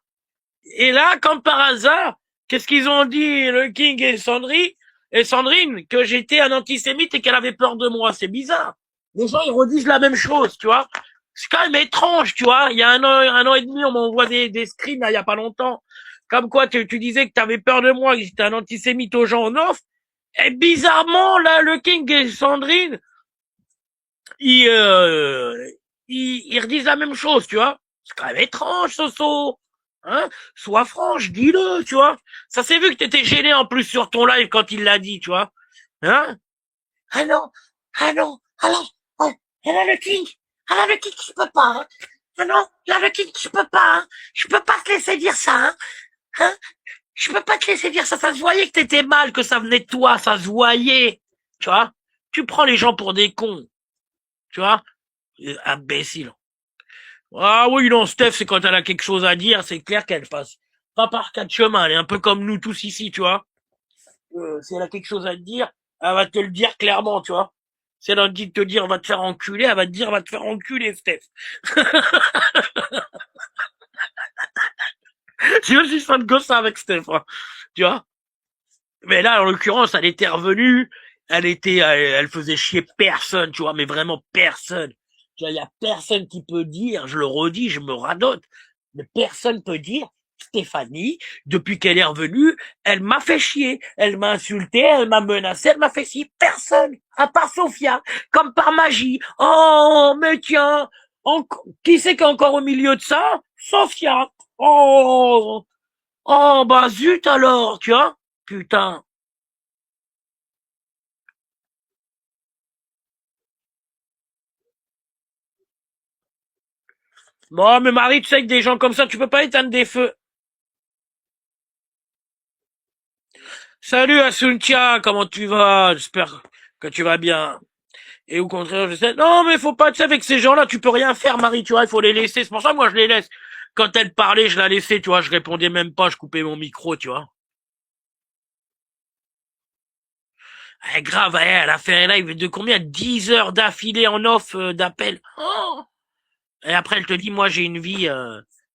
Et là, comme par hasard, qu'est-ce qu'ils ont dit, le King et Sandrine, que j'étais un antisémite et qu'elle avait peur de moi. C'est bizarre. Les gens, ils redisent la même chose, tu vois. C'est quand même étrange, tu vois. Il y a un an et demi, on m'envoie des screens, là, il y a pas longtemps. Comme quoi, tu disais que t'avais peur de moi, que j'étais un antisémite aux gens en off. Et bizarrement, là, le King et Sandrine, ils, euh, ils redisent la même chose, tu vois. C'est quand même étrange, Soso. Hein? Sois franche, dis-le, tu vois. Ça s'est vu que t'étais gêné en plus sur ton live quand il l'a dit, tu vois. Hein? Ah non, ah non, là le King, le King, je peux pas, hein. Ah non, là le King, je peux pas, hein. Je peux pas te laisser dire ça, hein. Hein? Je peux pas te laisser dire ça, ça se voyait que t'étais mal, que ça venait de toi, ça se voyait. Tu vois? Tu prends les gens pour des cons, tu vois? Imbécile. Ah oui, non, Steph, c'est quand elle a quelque chose à dire, c'est clair qu'elle passe pas par quatre chemins. Elle est un peu comme nous tous ici, tu vois. Si elle a quelque chose à te dire, elle va te le dire clairement, tu vois. Si elle a envie de te dire va te faire enculer, elle va te dire va te faire enculer, Steph. C'est aussi simple que ça avec Steph, hein, tu vois. Mais là, en l'occurrence, elle était revenue, elle faisait chier personne, tu vois, mais vraiment personne. Tu vois, il y a personne qui peut dire, je le redis, je me radote, mais personne peut dire, Stéphanie, depuis qu'elle est revenue, elle m'a fait chier, elle m'a insulté, elle m'a menacé, elle m'a fait chier. Personne, à part Sophia, comme par magie. Oh, mais tiens, qui c'est qui est encore au milieu de ça? Sophia. Oh, oh, bah zut alors, tu vois. Putain. Bon, mais Marie, tu sais que des gens comme ça, tu peux pas éteindre des feux. Salut Asuntia, comment tu vas? J'espère que tu vas bien. Et au contraire, je sais. Non, mais faut pas, tu sais, avec ces gens-là, tu peux rien faire, Marie, tu vois, il faut les laisser. C'est pour ça que moi, je les laisse. Quand elle parlait, je la laissais, tu vois, je répondais même pas, je coupais mon micro, tu vois. Grave, elle a fait un live de combien? 10 heures d'affilée en off d'appel. Oh, et après, elle te dit, moi, j'ai une vie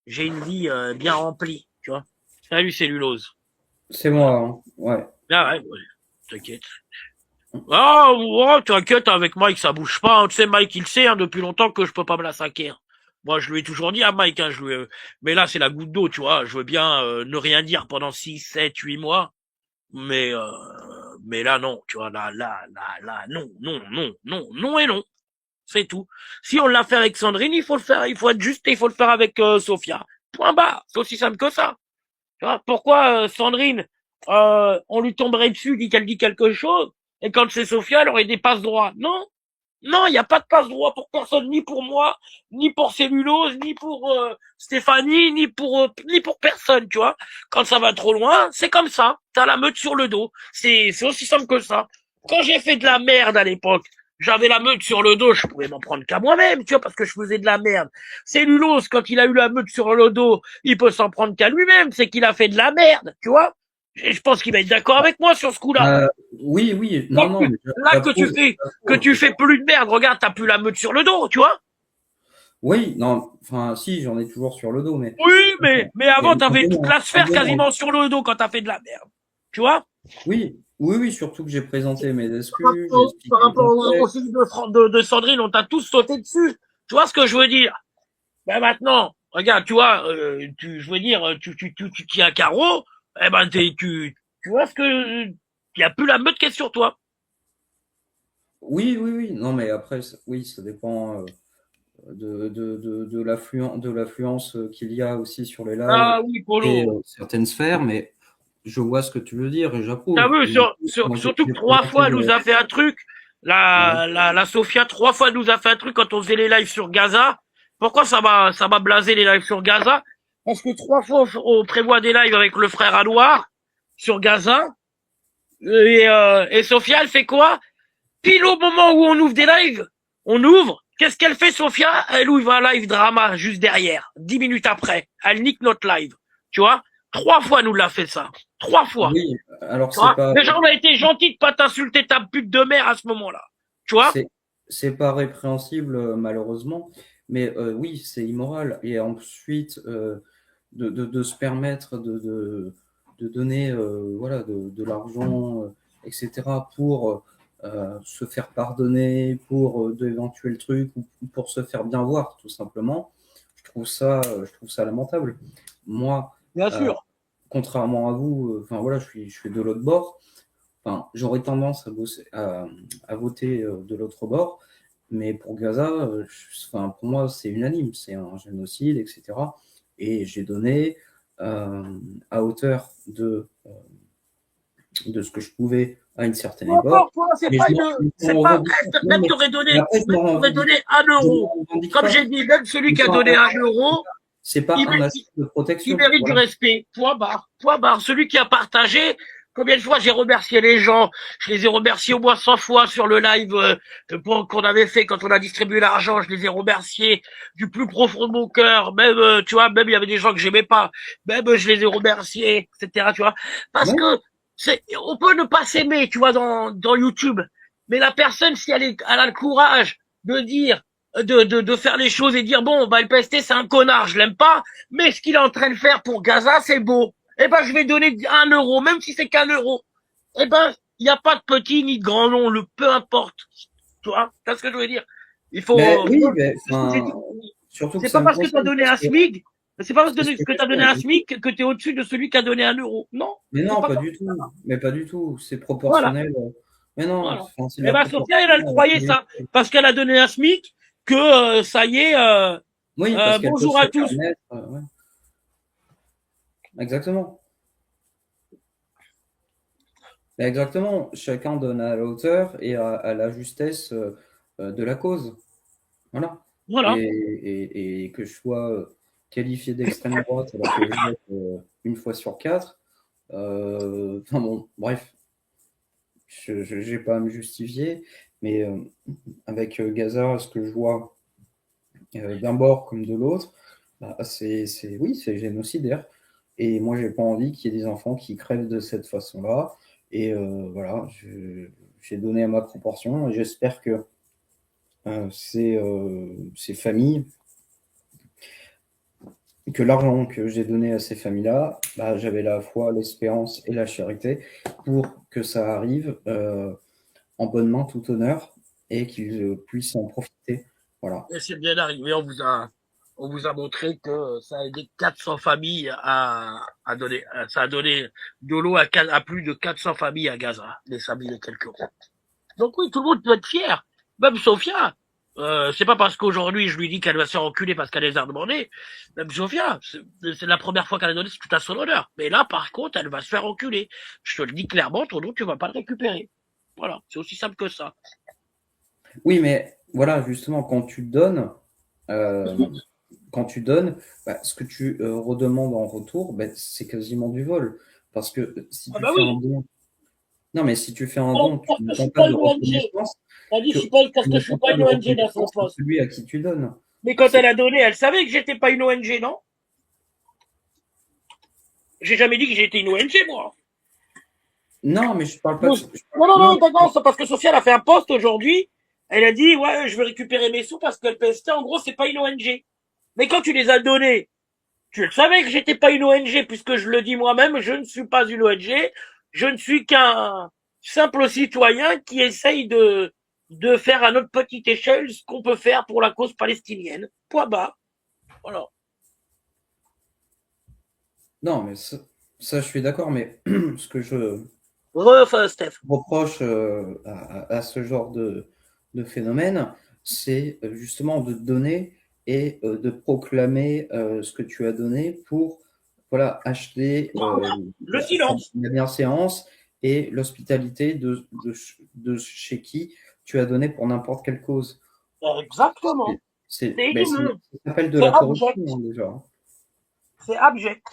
bien remplie, tu vois. Salut, cellulose. C'est moi, hein. Ouais. Ah ouais, t'inquiète. Ah, oh, t'inquiète, avec Mike, ça bouge pas, hein. Tu sais, Mike, il sait, hein, depuis longtemps que je peux pas me la saquer, hein. Moi, je lui ai toujours dit à Mike, hein, mais là, c'est la goutte d'eau, tu vois. Je veux bien ne rien dire pendant 6, 7, 8 mois, mais là, non, tu vois, là, non, non, non, non, non et non. C'est tout. Si on l'a fait avec Sandrine, il faut le faire, il faut être juste et il faut le faire avec Sophia. Point barre. C'est aussi simple que ça. Tu vois, pourquoi Sandrine, on lui tomberait dessus dit qu'elle dit quelque chose, et quand c'est Sophia, elle aurait des passes droits. Non, non, il n'y a pas de passe droit pour personne, ni pour moi, ni pour Cellulose, ni pour Stéphanie, ni pour personne, tu vois. Quand ça va trop loin, c'est comme ça. T'as la meute sur le dos. C'est aussi simple que ça. Quand j'ai fait de la merde à l'époque, j'avais la meute sur le dos, je pouvais m'en prendre qu'à moi-même, tu vois, parce que je faisais de la merde. Cellulose, quand il a eu la meute sur le dos, il peut s'en prendre qu'à lui-même, c'est qu'il a fait de la merde, tu vois. Et je pense qu'il va être d'accord avec moi sur ce coup-là. Oui, oui, Là, non, non, mais là que tu fais plus de merde, regarde, t'as plus la meute sur le dos, tu vois. oui, non, enfin, si, j'en ai toujours sur le dos, mais Oui, mais avant, un t'avais peu toute moins, la un sphère peu moins. quasiment sur le dos quand t'as fait de la merde. Tu vois? Oui, oui, oui, surtout que j'ai présenté mes Par excuses, j'ai rapport, par expliqué le rapport au contexte. film de Sandrine, on t'a tous sauté dessus. Tu vois ce que je veux dire? Ben maintenant, regarde, tu vois, je veux dire, tu tiens un carreau, eh ben tu vois ce que, il y a plus la meute qui est sur toi. Oui, oui, oui, non, mais après, oui, ça dépend de l'affluence qu'il y a aussi sur les lives Ah oui, et Polo. certaines sphères, mais je vois ce que tu veux dire et T'as j'approuve. vu, Et moi, surtout que j'ai trois présenté fois elle nous mes... a fait un truc. Ouais. La Sophia, trois fois elle nous a fait un truc quand on faisait les lives sur Gaza. Pourquoi ça m'a blasé les lives sur Gaza? Parce que trois fois on prévoit des lives avec le frère Alouar sur Gaza. Et Sophia, elle fait quoi? Pile au moment où on ouvre des lives, on ouvre. Qu'est-ce qu'elle fait, Sophia? Elle ouvre un live drama juste derrière. 10 minutes après. Elle nique notre live. Tu vois? Trois fois nous l'a fait ça. Trois fois. Oui, alors Tu vois? Déjà, on a été gentil de pas t'insulter ta pute de mère à ce moment-là. Tu vois? c'est, c'est pas répréhensible, malheureusement, mais oui, c'est immoral. Et ensuite, de se permettre de donner voilà, de l'argent, etc., pour se faire pardonner, pour d'éventuels trucs, ou pour se faire bien voir, tout simplement, je trouve ça lamentable. Moi, Bien euh, sûr. contrairement à vous, enfin voilà, je suis de l'autre bord. Enfin, j'aurais tendance à voter de l'autre bord, mais pour Gaza, enfin, pour moi, c'est unanime, c'est un génocide, etc. Et j'ai donné à hauteur de ce que je pouvais à une certaine époque. Encore, toi, c'est Mais pas je une, m'en c'est pas, revendique. Non, même mais après, t'aurais donné un je euro. m'en revendique Comme pas. j'ai dit, même celui qui a Non, donné un euro, c'est pas il, un mé- acte de il protection. mérite du Voilà. respect. Point barre. Point barre. Celui qui a partagé, combien de fois j'ai remercié les gens? Je les ai remerciés au moins 100 fois sur le live qu'on avait fait quand on a distribué l'argent. Je les ai remerciés du plus profond de mon cœur. Même, tu vois, même il y avait des gens que j'aimais pas. Même je les ai remerciés, etc. Tu vois, parce Ouais. que on peut ne pas s'aimer, tu vois, dans YouTube. Mais la personne, si elle a le courage de dire, de faire les choses et dire bon, bah le PST c'est un connard, je l'aime pas, mais ce qu'il est en train de faire pour Gaza, c'est beau. Eh ben, je vais donner un euro, même si c'est qu'un euro. Eh ben, il n'y a pas de petit ni de grand nom, le peu importe. Tu vois, c'est ce que je veux dire. Il Mais faut, oui, mais, c'est ce que j'ai dit. enfin, surtout que C'est ça pas me parce que tu as concerne, donné parce un que SMIC, c'est pas parce c'est ce que que tu as j'ai donné un fait. SMIC que tu es au-dessus de celui qui a donné un euro. Non, Mais c'est non, pas pas comme du tout. Mais pas du tout. C'est voilà, proportionnel. Mais non, voilà. enfin, c'est de Eh la ben, Sophia, elle proportion. croyait ça. Parce qu'elle a donné un SMIC, que ça y est, Oui, parce qu'elle peut bonjour se à tous. permettre. Ouais, exactement. Exactement. Chacun donne à la hauteur et à la justesse de la cause. Voilà. Voilà. Et que je sois qualifié d'extrême droite alors que je vote une fois sur quatre. Enfin bon, bref, je n'ai pas à me justifier, mais avec Gaza, ce que je vois d'un bord comme de l'autre, bah, oui, c'est génocidaire. Et moi, j'ai pas envie qu'il y ait des enfants qui crèvent de cette façon-là. Et voilà, j'ai donné à ma proportion et j'espère que ces familles, que l'argent que j'ai donné à ces familles-là, bah, j'avais la foi, l'espérance et la charité pour que ça arrive en bonne main, tout honneur, et qu'ils puissent en profiter. Voilà. Et c'est bien arrivé, on vous a montré que ça a aidé 400 familles à donner, ça a donné de l'eau à plus de 400 familles à Gaza, les 5000 et quelques euros. Donc oui, tout le monde peut être fier. Même Sophia. C'est pas parce qu'aujourd'hui je lui dis qu'elle va se faire enculer parce qu'elle les a demandés. Même Sophia, c'est la première fois qu'elle a donné, c'est tout à son honneur. Mais là, par contre, elle va se faire enculer. Je te le dis clairement, ton nom, tu vas pas le récupérer. Voilà, c'est aussi simple que ça. Oui, mais voilà, justement, euh, quand tu donnes, bah, ce que tu redemandes en retour, bah, c'est quasiment du vol. Parce que si Ah tu bah fais un oui, don, non, mais si tu fais un don, tu parce que je n'attends suis pas pas de une ONG. reconnaissance. Elle a dit, Tu, parce tu que ne je suis sens pas pas une de ONG dans son reconnaissance à poste. celui à qui tu donnes. Mais quand elle C'est- a donné, elle savait que j'étais pas une ONG, non? J'ai jamais dit que j'étais une ONG, moi. Non, mais je parle pas Non, de. non, Non, non, c'est parce que Sophia, elle a fait un post aujourd'hui. Elle a dit, ouais, je vais récupérer mes sous parce que le PST, en gros, c'est pas une ONG. Mais quand tu les as donnés, tu le savais que j'étais pas une ONG, puisque je le dis moi-même, je ne suis pas une ONG. Je ne suis qu'un simple citoyen qui essaye de faire à notre petite échelle ce qu'on peut faire pour la cause palestinienne. Point bas. Voilà. non, mais ça, je suis d'accord, mais ce que je Steph. reproche à ce genre de phénomène, c'est justement de donner et de proclamer ce que tu as donné pour voilà, acheter Le silence. la bienséance et l'hospitalité de chez qui tu as donné pour n'importe quelle cause. Exactement. C'est Mais inhumain. ça s'appelle de C'est la corruption, abject. hein, déjà. C'est abject.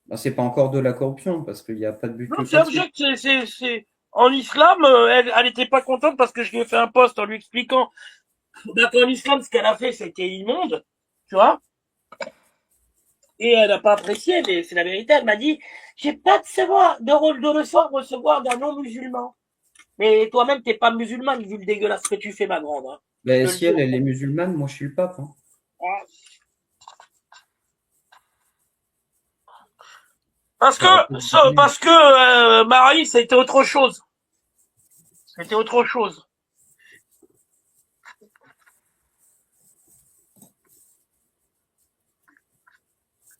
Ben, c'est pas encore de la corruption parce qu'il n'y a pas de but Non, c'est lucratif. abject. En islam, elle était pas contente parce que je lui ai fait un post en lui expliquant qu'en islam, ce qu'elle a fait, c'était immonde. Tu vois? Et elle n'a pas apprécié, mais c'est la vérité. Elle m'a dit, j'ai pas de leçon à recevoir d'un non-musulman. Mais toi-même, t'es pas musulmane, vu le dégueulasse que tu fais, ma grande. Hein. Je Ben, te le si dis. elle est musulmane, moi je suis le pape, hein. Hein. T'aurais pu me parler. Parce que Marie, c'était autre chose. C'était autre chose.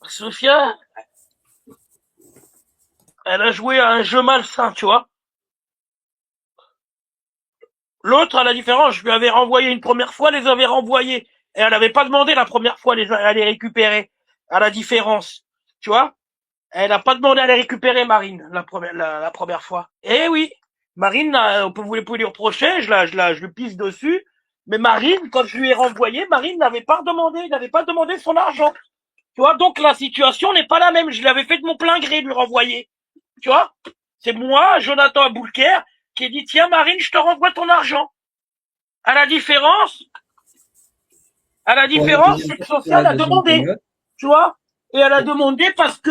Sophia, elle a joué à un jeu malsain, tu vois. L'autre, à la différence, je lui avais renvoyé une première fois, les avait renvoyés. Et elle n'avait pas demandé la première fois à les récupérer. À la différence. Tu vois? Elle n'a pas demandé à les récupérer, Marine, la première fois. Eh oui. Marine, vous pouvez lui reprocher, je lui pisse dessus. Mais Marine, quand je lui ai renvoyé, Marine n'avait pas demandé son argent. Tu vois? Donc, la situation n'est pas la même. Je l'avais fait de mon plein gré, lui renvoyer. Tu vois? C'est moi, Jonathan Aboulker, qui ai dit, tiens, Marine, je te renvoie ton argent. À la différence, c'est que Pour Social la a deuxième demandé. cagnotte, Tu vois? Et elle a demandé parce que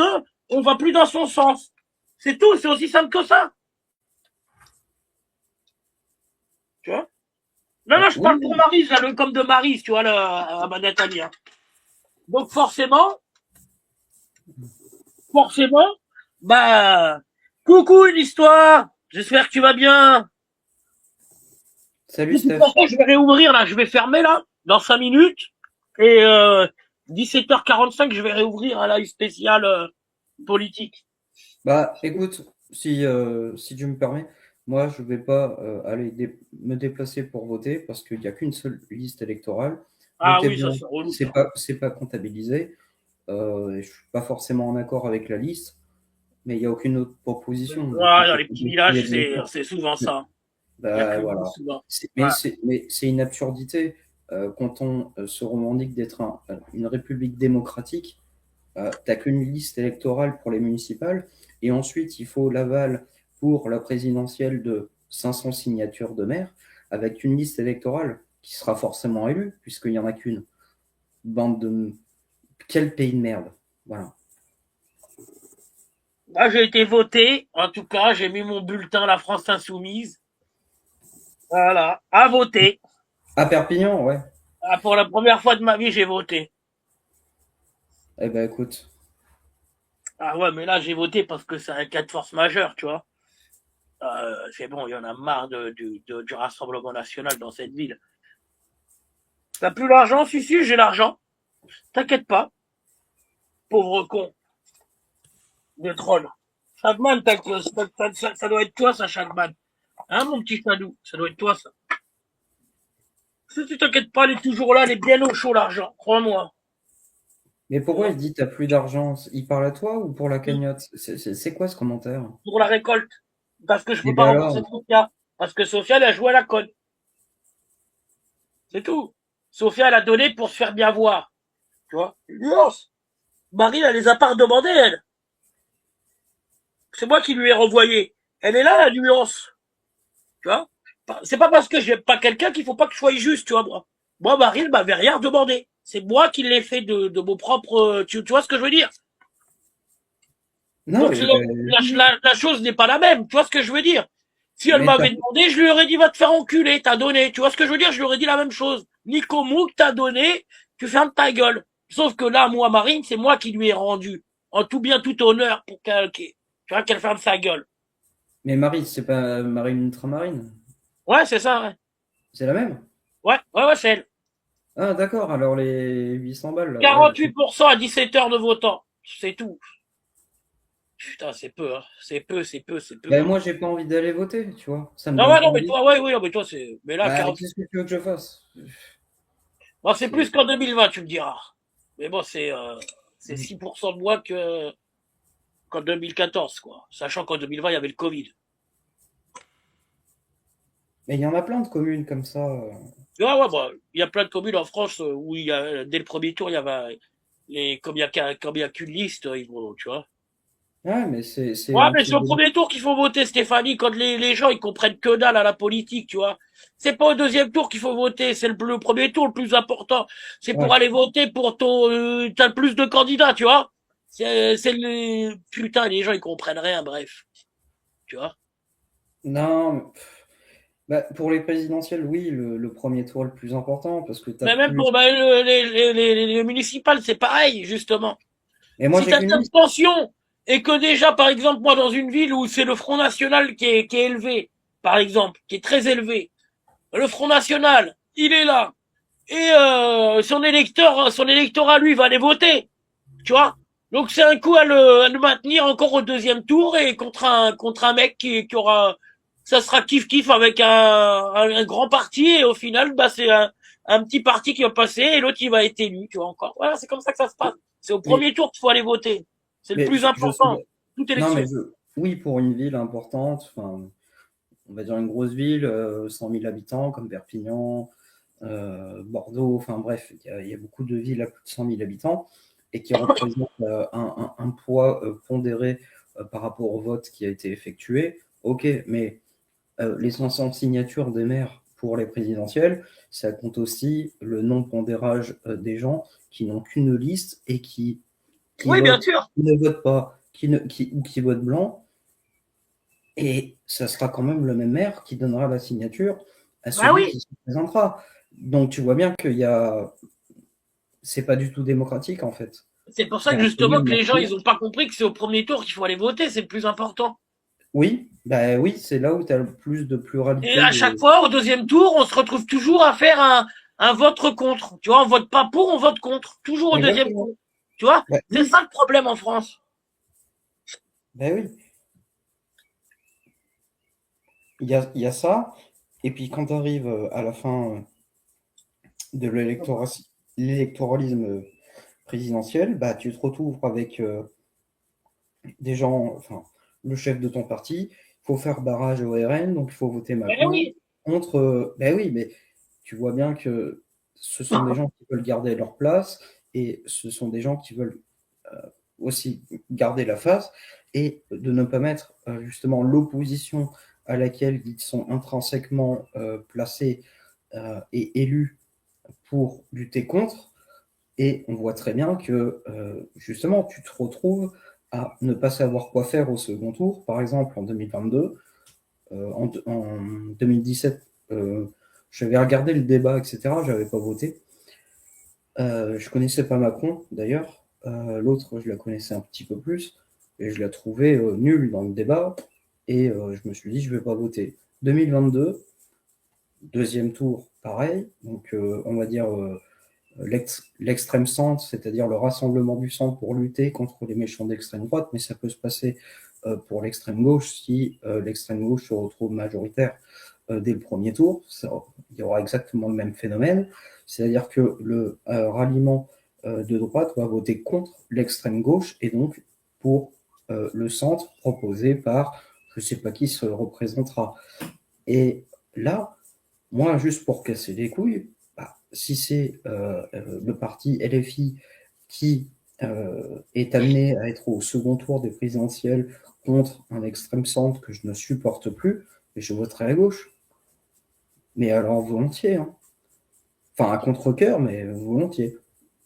on va plus dans son sens. C'est tout, c'est aussi simple que ça. Tu vois? Non, non, je oui, parle pour Maryse, là, le comme de Maryse, tu vois, là, à ma Nathalie. Hein. Donc forcément, bah, coucou une histoire. J'espère que tu vas bien. salut De toute Steph. façon, je vais réouvrir là, je vais fermer là, dans 5 minutes. Et 17h45, je vais réouvrir un live spécial politique. Bah écoute, si tu me permets, moi je vais pas aller me déplacer pour voter parce qu'il n'y a qu'une seule liste électorale. Ah Notez oui, bien, ça c'est relou ça. c'est pas comptabilisé. Et je suis pas forcément en accord avec la liste, mais il n'y a aucune autre proposition. Donc, Ouais, on dans peut les petits essayer villages, de le faire. c'est souvent ça. Il y a Bah, que nous voilà. souvent. Mais Ouais. c'est une absurdité quand on se revendique d'être une république démocratique. T'as qu'une liste électorale pour les municipales et ensuite il faut l'aval pour la présidentielle de 500 signatures de maires avec une liste électorale qui sera forcément élue puisqu'il n'y en a qu'une. Bande de... Quel pays de merde. Voilà. Moi, j'ai été voté. En tout cas, j'ai mis mon bulletin à la France Insoumise. Voilà. À voter. À Perpignan, ouais. Ah, pour la première fois de ma vie, j'ai voté. Eh ben écoute, Ah ouais, mais là, j'ai voté parce que c'est un cas de force majeure, tu vois. C'est bon, il y en a marre du Rassemblement National dans cette ville. T'as plus l'argent? Si, si, j'ai l'argent. T'inquiète pas. Pauvre con. De troll. Chadman, ça doit être toi, ça, Chadman. Hein, mon petit Chadou? Ça doit être toi, ça. Si tu t'inquiètes pas, elle est toujours là, elle est bien au chaud, l'argent. Crois-moi. mais pourquoi il dit t'as plus d'argent? Il parle à toi ou pour la Oui, cagnotte? C'est quoi ce commentaire? pour la récolte. Parce que je Eh peux pas ben rembourser alors, Sophia. Parce que Sophia, elle a joué à la conne. C'est tout. Sophia, elle a donné pour se faire bien voir. Tu vois? Nuance. Marie, elle les a pas redemandées, elle. C'est moi qui lui ai renvoyé. Elle est là, la nuance. Tu vois? C'est pas parce que j'aime pas quelqu'un qu'il faut pas que je sois juste, tu vois, moi. Moi, Marine m'avait rien demandé. C'est moi qui l'ai fait de mon propre, tu vois ce que je veux dire? Non, Donc, oui, la chose n'est pas la même. Tu vois ce que je veux dire? Si elle mais m'avait demandé, je lui aurais dit, va te faire enculer, t'as donné. Tu vois ce que je veux dire? Je lui aurais dit la même chose. Nico Mouk, t'as donné, tu fermes ta gueule. Sauf que là, moi, Marine, c'est moi qui lui ai rendu. En tout bien, tout honneur pour tu vois, qu'elle ferme sa gueule. Marie, c'est pas Marine Ultramarine. Ouais, c'est ça, ouais. C'est la même? Ouais, c'est elle. Ah, d'accord, alors les 800 balles, là, ouais. 48% à 17 heures de votants. C'est tout. Putain, c'est peu, hein. C'est peu, Ben, hein. moi, j'ai pas envie d'aller voter, tu vois. Ça me Non, donne ouais, pas non, mais envie. toi, ouais, oui, non, mais toi, mais là, Bah, 40. qu'est-ce que tu veux que je fasse? Bon, c'est plus C'est... qu'en 2020, tu me diras. Mais bon, c'est 6% de moins qu'en 2014, quoi. Sachant qu'en 2020, il y avait le Covid. Mais il y en a plein de communes comme ça. Ouais, bah, il y a plein de communes en France où dès le premier tour, il y avait comme il y a qu'une liste, ils vont, tu vois. Ouais, mais c'est Ouais, mais c'est au antidémocratique. premier tour qu'il faut voter, Stéphanie, quand les gens, ils comprennent que dalle à la politique, tu vois. C'est pas au deuxième tour qu'il faut voter, c'est le premier tour le plus important. C'est pour Ouais. aller voter pour t'as le plus de candidats, tu vois. Putain, les gens, ils comprennent rien, bref. Tu vois. Non, bah, pour les présidentielles, oui, le premier tour est le plus important parce que tu as Mais même plus. pour les municipales, c'est pareil, justement. Et moi, Si j'ai t'as qu'une cette liste. tension, et que déjà, par exemple, moi, dans une ville où c'est le Front National qui est élevé, par exemple, qui est très élevé, le Front National, il est là, et son électorat, lui, va aller voter, tu vois. Donc c'est un coup à le maintenir encore au deuxième tour et contre un mec qui aura, ça sera kiff kiff avec un grand parti et au final, bah c'est un petit parti qui va passer et l'autre il va être élu, tu vois encore. Voilà, c'est comme ça que ça se passe. C'est au Mais, premier tour qu'il faut aller voter. C'est le mais plus je suis. important. Toute Non, mais élection. oui, pour une ville importante, enfin, on va dire une grosse ville, 100 000 habitants comme Perpignan, Bordeaux, enfin bref, il y a beaucoup de villes à plus de 100 000 habitants et qui représentent un poids pondéré par rapport au vote qui a été effectué. Ok, mais les 500 signatures des maires pour les présidentielles, ça compte aussi le non-pondérage des gens qui n'ont qu'une liste et qui Oui, bien votent, sûr. qui ne votent pas, ou qui votent blanc. Et ça sera quand même le même maire qui donnera la signature à Bah celui oui. qui se présentera. Donc tu vois bien qu'il y a, c'est pas du tout démocratique en fait. C'est pour Il ça y que a un justement problème que les gens d'entre-deux. ils ont pas compris que c'est au premier tour qu'il faut aller voter, c'est le plus important. Oui, bah oui, c'est là où tu as le plus de Et pluralité à chaque de. fois, au deuxième tour, on se retrouve toujours à faire un vote contre. Tu vois, on vote pas pour, on vote contre. Toujours au deuxième Exactement. tour. Tu vois, Bah c'est oui, ça le problème en France. bah oui. Il y a ça. Et puis quand tu arrives à la fin de l'électoralisme présidentiel, bah tu te retrouves avec des gens, enfin, le chef de ton parti, il faut faire barrage au RN, donc il faut voter Eh Macron. oui. Contre, ben oui, mais tu vois bien que ce sont des gens qui veulent garder leur place et ce sont des gens qui veulent aussi garder la face et de ne pas mettre justement l'opposition à laquelle ils sont intrinsèquement placés et élus pour lutter contre. Et on voit très bien que justement, tu te retrouves à ne pas savoir quoi faire au second tour. Par exemple, en 2022, en 2017, j'avais regardé le débat, etc. Je n'avais pas voté. Je connaissais pas Macron, d'ailleurs. L'autre, je la connaissais un petit peu plus. Et je la trouvais nulle dans le débat. Et je me suis dit, je ne vais pas voter. 2022, deuxième tour, pareil. Donc, on va dire l'extrême centre, c'est-à-dire le rassemblement du centre pour lutter contre les méchants d'extrême droite, mais ça peut se passer pour l'extrême gauche si l'extrême gauche se retrouve majoritaire dès le premier tour. Il y aura exactement le même phénomène, c'est-à-dire que le ralliement de droite va voter contre l'extrême gauche et donc pour le centre proposé par je ne sais pas qui se représentera. Et là, moi, juste pour casser les couilles, bah, si c'est le parti LFI qui est amené à être au second tour des présidentielles contre un extrême centre que je ne supporte plus, je voterai à gauche. Mais alors, volontiers. Hein. Enfin, à contre-cœur, mais volontiers.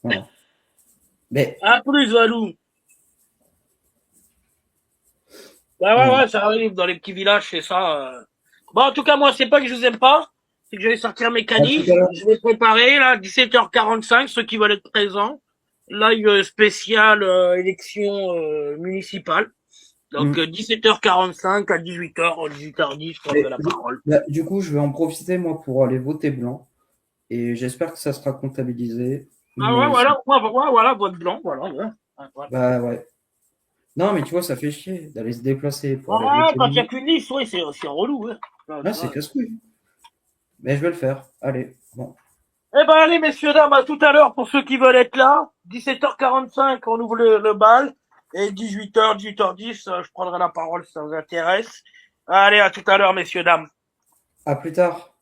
Voilà. Mais, À plus, Valou. voilà. Ouais, ça arrive dans les petits villages, c'est ça. Bon, en tout cas, moi, c'est pas que je vous aime pas, c'est que je vais sortir mes À tout canifs. à l'heure. Je vais préparer, là, 17h45, ceux qui veulent être présents. Live spécial élection municipale. Donc, Mm. 17h45 à 18h, 18h10, je prendrai Mais la parole. du coup, je vais en profiter, moi, pour aller voter blanc. Et j'espère que ça sera comptabilisé. Ah ouais, Mais voilà, voilà, vote blanc, voilà, ouais. Ouais. bah ouais. Non, mais tu vois, ça fait chier d'aller se déplacer pour aller Ouais, voter quand il n'y a blanc. qu'une liste, oui, c'est relou, ouais. Là, c'est casse-couille. Mais je vais le faire. Allez, bon. Eh ben allez, messieurs, dames, à tout à l'heure pour ceux qui veulent être là. 17h45, on ouvre le bal. Et 18h, 18h10, je prendrai la parole si ça vous intéresse. Allez, à tout à l'heure, messieurs, dames. À plus tard.